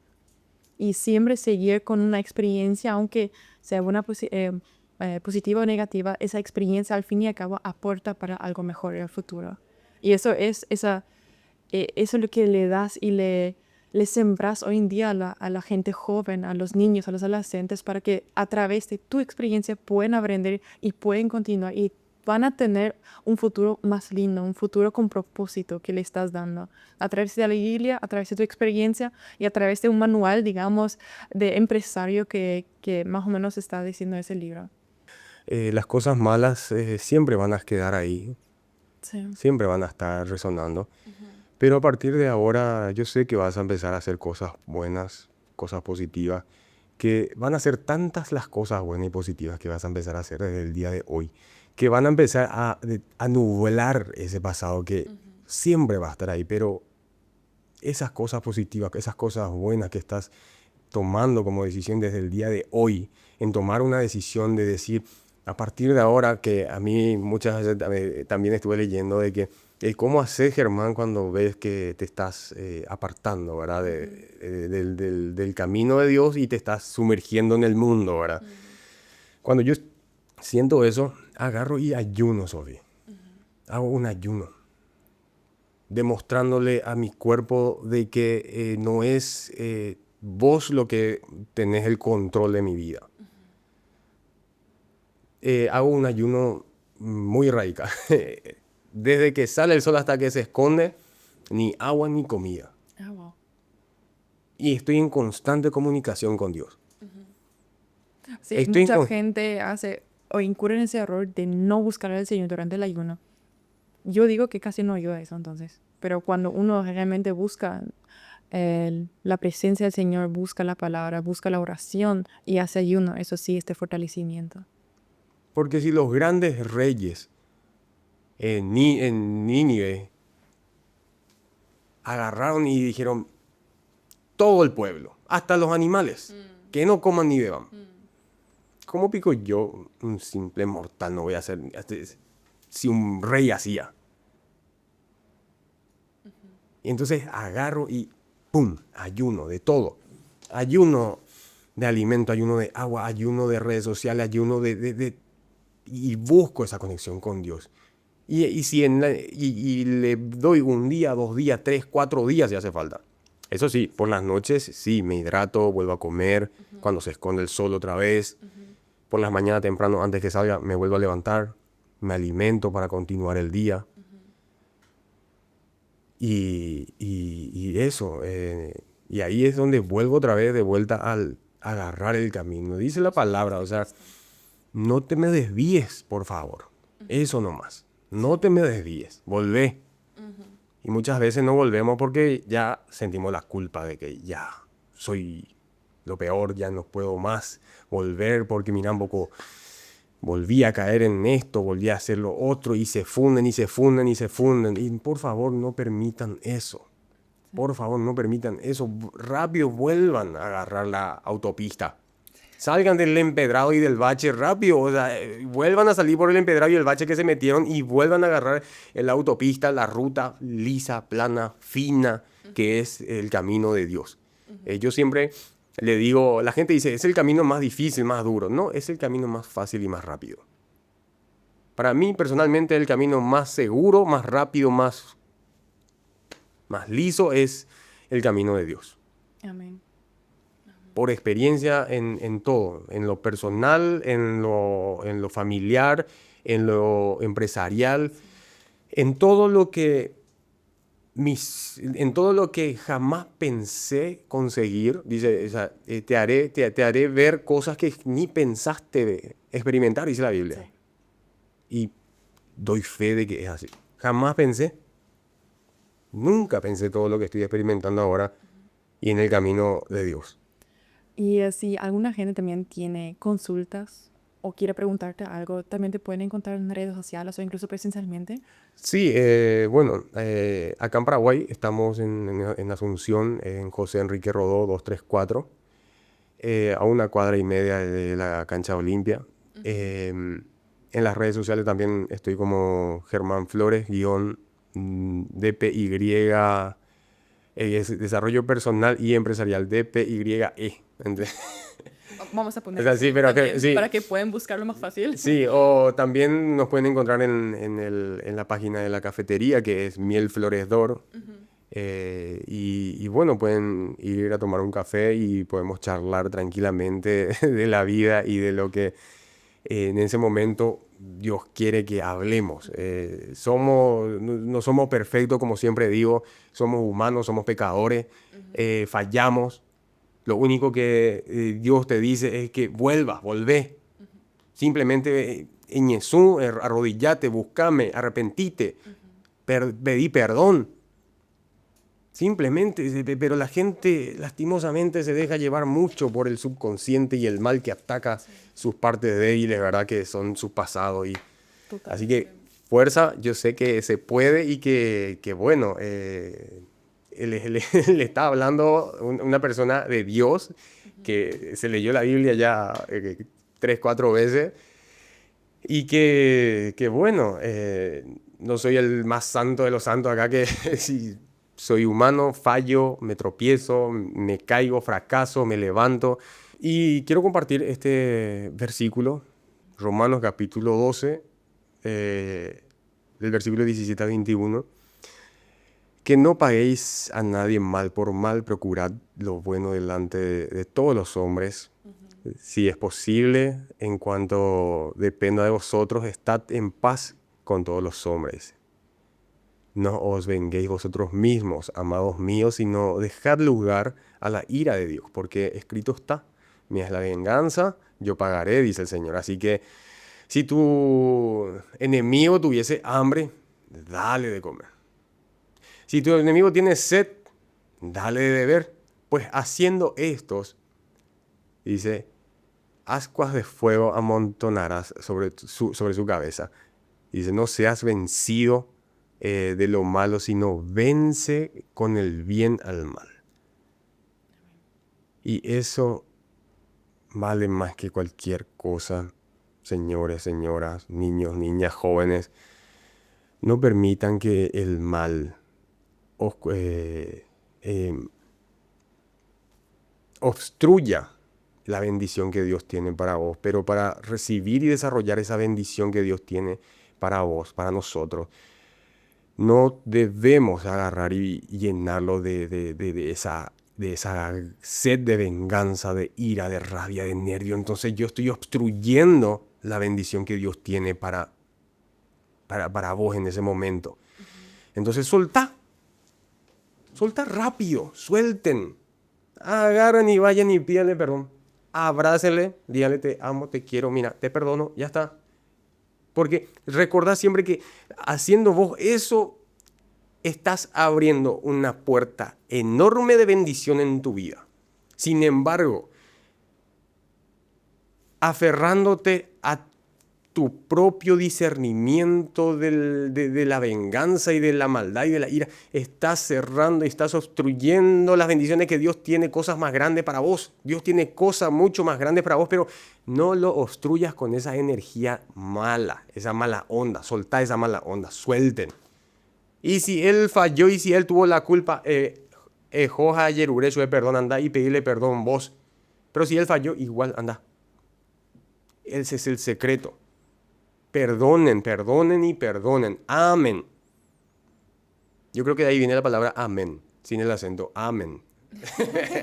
Y siempre seguir con una experiencia, aunque sea una positiva o negativa, esa experiencia al fin y al cabo aporta para algo mejor en el futuro. Y eso es lo que le das y le sembras hoy en día a la gente joven, a los niños, a los adolescentes, para que a través de tu experiencia puedan aprender y pueden continuar y van a tener un futuro más lindo, un futuro con propósito que le estás dando. A través de la Biblia, a través de tu experiencia y a través de un manual, digamos, de empresario que más o menos está diciendo ese libro.
Las cosas malas siempre van a quedar ahí,
Sí.
siempre van a estar resonando. Pero a partir de ahora yo sé que vas a empezar a hacer cosas buenas, cosas positivas, que van a ser tantas las cosas buenas y positivas que vas a empezar a hacer desde el día de hoy, que van a empezar a nublar ese pasado que siempre va a estar ahí, pero esas cosas positivas, esas cosas buenas que estás tomando como decisión desde el día de hoy, en tomar una decisión de decir, a partir de ahora, que a mí muchas veces también estuve leyendo de que cómo hacer, Germán, cuando ves que te estás apartando, ¿verdad? Del camino de Dios y te estás sumergiendo en el mundo, ¿verdad? Cuando yo siento eso, agarro y ayuno, Sofía. Hago un ayuno, demostrándole a mi cuerpo de que no es vos lo que tenés el control de mi vida. Hago un ayuno muy radical. Desde que sale el sol hasta que se esconde, ni agua ni comida.
Ah, wow.
Y estoy en constante comunicación con Dios.
Sí,
Estoy en
mucha
con-
gente hace o incurre en ese error de no buscar al Señor durante el ayuno. Yo digo que casi no ayuda eso entonces, pero cuando uno realmente busca la presencia del Señor, busca la palabra, busca la oración y hace ayuno, eso sí, este fortalecimiento.
Porque si los grandes reyes en Nínive agarraron y dijeron, todo el pueblo, hasta los animales, que no coman ni beban. ¿Cómo pico yo, un simple mortal, no voy a hacer si un rey hacía? Y entonces agarro y ¡pum! Ayuno de todo. Ayuno de alimento, ayuno de agua, ayuno de redes sociales, ayuno y busco esa conexión con Dios. Y le doy un día, 2 días, 3, 4 días si hace falta. Eso sí, por las noches sí, me hidrato, vuelvo a comer, cuando se esconde el sol otra vez. Por las mañanas temprano, antes que salga, me vuelvo a levantar, me alimento para continuar el día. Y eso, y ahí es donde vuelvo otra vez de vuelta al agarrar el camino. Dice la palabra, o sea, no te me desvíes, por favor. Eso nomás. No te me desvíes, volvé. Y muchas veces no volvemos porque ya sentimos la culpa de que ya soy lo peor, ya no puedo más volver porque mira un poco, volví a caer en esto, volví a hacer lo otro y se funden y se funden y se funden. Y por favor no permitan eso. Por favor, no permitan eso. Rápido vuelvan a agarrar la autopista. Salgan del empedrado y del bache rápido. O sea, vuelvan a salir por el empedrado y el bache que se metieron y vuelvan a agarrar la autopista, la ruta lisa, plana, fina, que es el camino de Dios. Yo siempre le digo, la gente dice, es el camino más difícil, más duro. No, es el camino más fácil y más rápido. Para mí, personalmente, el camino más seguro, más rápido, más liso es el camino de Dios.
Amén.
Por experiencia en todo, en lo personal, en lo familiar, en lo empresarial, en todo lo que jamás pensé conseguir. Dice, o sea, te haré ver cosas que ni pensaste experimentar, dice la Biblia.
Sí.
Y doy fe de que es así. Jamás pensé, nunca pensé todo lo que estoy experimentando ahora y en el camino de Dios.
Y si alguna gente también tiene consultas o quiere preguntarte algo, también te pueden encontrar en redes sociales o incluso presencialmente.
Sí, bueno, acá en Paraguay estamos en Asunción, en José Enrique Rodó 234, a 1,5 cuadras de la cancha Olimpia. En las redes sociales también estoy como Germán Flores, DPY, es Desarrollo Personal y Empresarial, DPYE.
Vamos a poner
O sea, sí, pero
también,
sí.
para que puedan buscarlo más fácil.
Sí, o también nos pueden encontrar en la página de la cafetería, que es Miel Flores d'Or. Y bueno, pueden ir a tomar un café y podemos charlar tranquilamente de la vida y de lo que en ese momento Dios quiere que hablemos. No somos perfectos, como siempre digo, somos humanos, somos pecadores, fallamos. Lo único que Dios te dice es que volvé. Simplemente en Jesús, arrodillate, buscame, arrepentite, pedí perdón. Simplemente, pero la gente lastimosamente se deja llevar mucho por el subconsciente y el mal que ataca sus partes débiles, ¿verdad? Que son su pasado. Así que fuerza, yo sé que se puede y que bueno, le está hablando una persona de Dios que se leyó la Biblia ya 3, 4 veces y que bueno, no soy el más santo de los santos acá, que si soy humano, fallo, me tropiezo, me caigo, fracaso, me levanto. Y quiero compartir este versículo, Romanos capítulo 12, del versículo 17 al 21. Que no paguéis a nadie mal por mal, procurad lo bueno delante de todos los hombres. Si es posible, en cuanto dependa de vosotros, estad en paz con todos los hombres. No os venguéis vosotros mismos, amados míos, sino dejad lugar a la ira de Dios, porque escrito está, mía es la venganza, yo pagaré, dice el Señor. Así que si tu enemigo tuviese hambre, dale de comer. Si tu enemigo tiene sed, dale de beber. Pues haciendo estos, dice, ascuas de fuego amontonarás sobre su cabeza. Dice, no seas vencido de lo malo, sino vence con el bien al mal. Y eso vale más que cualquier cosa, señores, señoras, niños, niñas, jóvenes. No permitan que el mal obstruya la bendición que Dios tiene para vos, pero para recibir y desarrollar esa bendición que Dios tiene para vos, para nosotros, no debemos agarrar y llenarlo de esa sed de venganza, de ira, de rabia, de nervio. Entonces yo estoy obstruyendo la bendición que Dios tiene para vos en ese momento. Entonces soltá rápido, suelten, agarren y vayan y pídanle perdón. Abrácenle, díganle te amo, te quiero, mira, te perdono, ya está. Porque recordá siempre que haciendo vos eso, estás abriendo una puerta enorme de bendición en tu vida. Sin embargo, aferrándote a tu propio discernimiento de la venganza y de la maldad y de la ira. Estás cerrando y estás obstruyendo las bendiciones que Dios tiene, cosas más grandes para vos. Dios tiene cosas mucho más grandes para vos, pero no lo obstruyas con esa energía mala, esa mala onda. Soltá esa mala onda, suelten. Y si él falló y si él tuvo la culpa, Joja Yerure, perdón, anda y pedirle perdón vos. Pero si él falló, igual anda. Ese es el secreto. Perdonen, perdonen y perdonen. Amén. Yo creo que de ahí viene la palabra amén, sin el acento. Amén.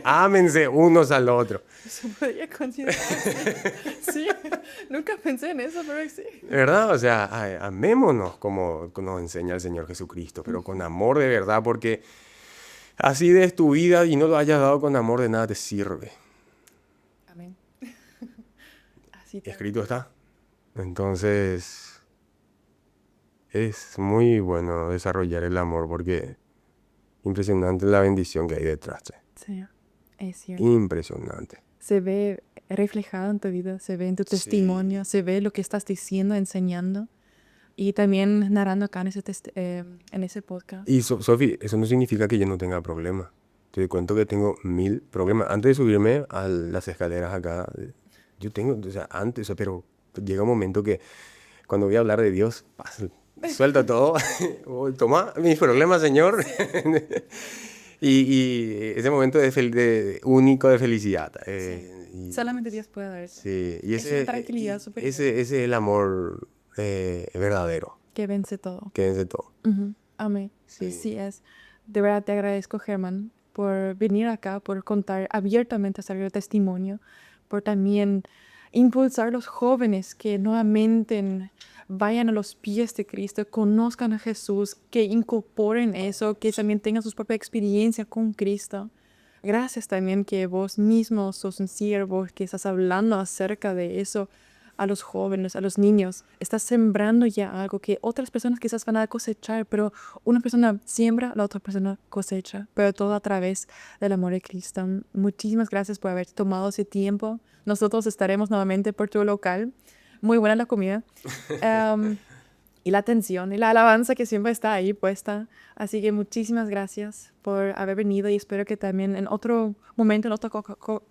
Ámense unos al otro.
Se podría considerar así. Sí, nunca pensé en eso, pero sí.
¿Verdad? O sea, amémonos como nos enseña el Señor Jesucristo, pero con amor de verdad, porque así des tu vida y no lo hayas dado con amor, de nada te sirve.
Amén. Así tal.
Escrito está. Entonces, es muy bueno desarrollar el amor porque impresionante la bendición que hay detrás.
Sí, es cierto.
Impresionante.
Se ve reflejado en tu vida, se ve en tu testimonio, se ve lo que estás diciendo, enseñando y también narrando acá en ese podcast.
Y Sofi, eso no significa que yo no tenga problemas. Te cuento que tengo 1000 problemas. Antes de subirme a las escaleras acá, yo tengo, o sea, antes, o sea, pero llega un momento que cuando voy a hablar de Dios, suelta todo. Toma mis problemas, Señor. y ese momento único de felicidad.
Solamente Dios puede dar eso.
Sí, y
Es una tranquilidad superior.
ese es el amor verdadero,
Que vence todo.
que vence todo.
Ujú. Amén. Sí, sí es. De verdad te agradezco, Germán, por venir acá, por contar abiertamente acerca del testimonio, por también impulsar a los jóvenes que nuevamente vayan a los pies de Cristo, conozcan a Jesús, que incorporen eso, que también tengan su propia experiencia con Cristo. Gracias también que vos mismo sos un siervo, que estás hablando acerca de eso a los jóvenes, a los niños. Estás sembrando ya algo que otras personas quizás van a cosechar, pero una persona siembra, la otra persona cosecha, pero todo a través del amor de Cristo. Muchísimas gracias por haber tomado ese tiempo. Nosotros estaremos nuevamente por tu local. Muy buena la comida. Y la atención y la alabanza que siempre está ahí puesta. Así que muchísimas gracias por haber venido y espero que también en otro momento, en otra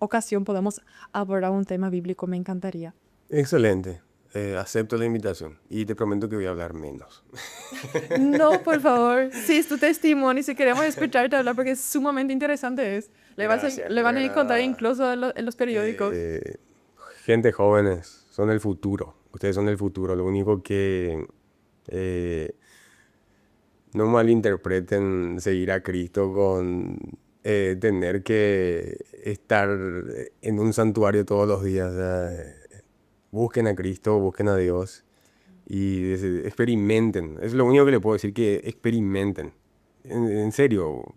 ocasión, podamos abordar un tema bíblico. Me encantaría.
Excelente. Acepto la invitación y te prometo que voy a hablar menos.
No, por favor. Sí, es tu testimonio y si queremos escucharte hablar porque es sumamente interesante. Le van a encontrar incluso en los periódicos.
Gente jóvenes, son el futuro. Ustedes son el futuro. Lo único que no malinterpreten seguir a Cristo con tener que estar en un santuario todos los días. Busquen a Cristo, busquen a Dios y experimenten. Es lo único que le puedo decir, que experimenten. En serio,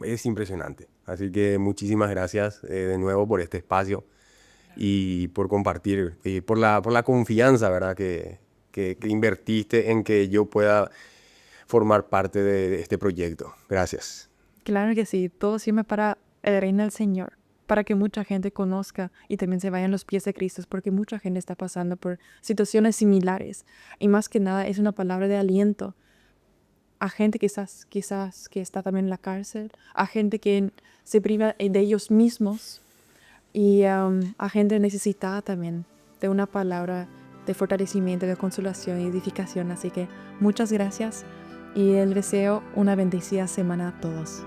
es impresionante. Así que muchísimas gracias de nuevo por este espacio y por compartir y por la confianza, ¿verdad? Que invertiste en que yo pueda formar parte de este proyecto. Gracias.
Claro que sí, todo siempre para el reino del Señor, para que mucha gente conozca y también se vayan a los pies de Cristo, porque mucha gente está pasando por situaciones similares. Y más que nada es una palabra de aliento a gente quizás que está también en la cárcel, a gente que se priva de ellos mismos y a gente necesitada también de una palabra de fortalecimiento, de consolación y edificación. Así que muchas gracias y les deseo una bendecida semana a todos.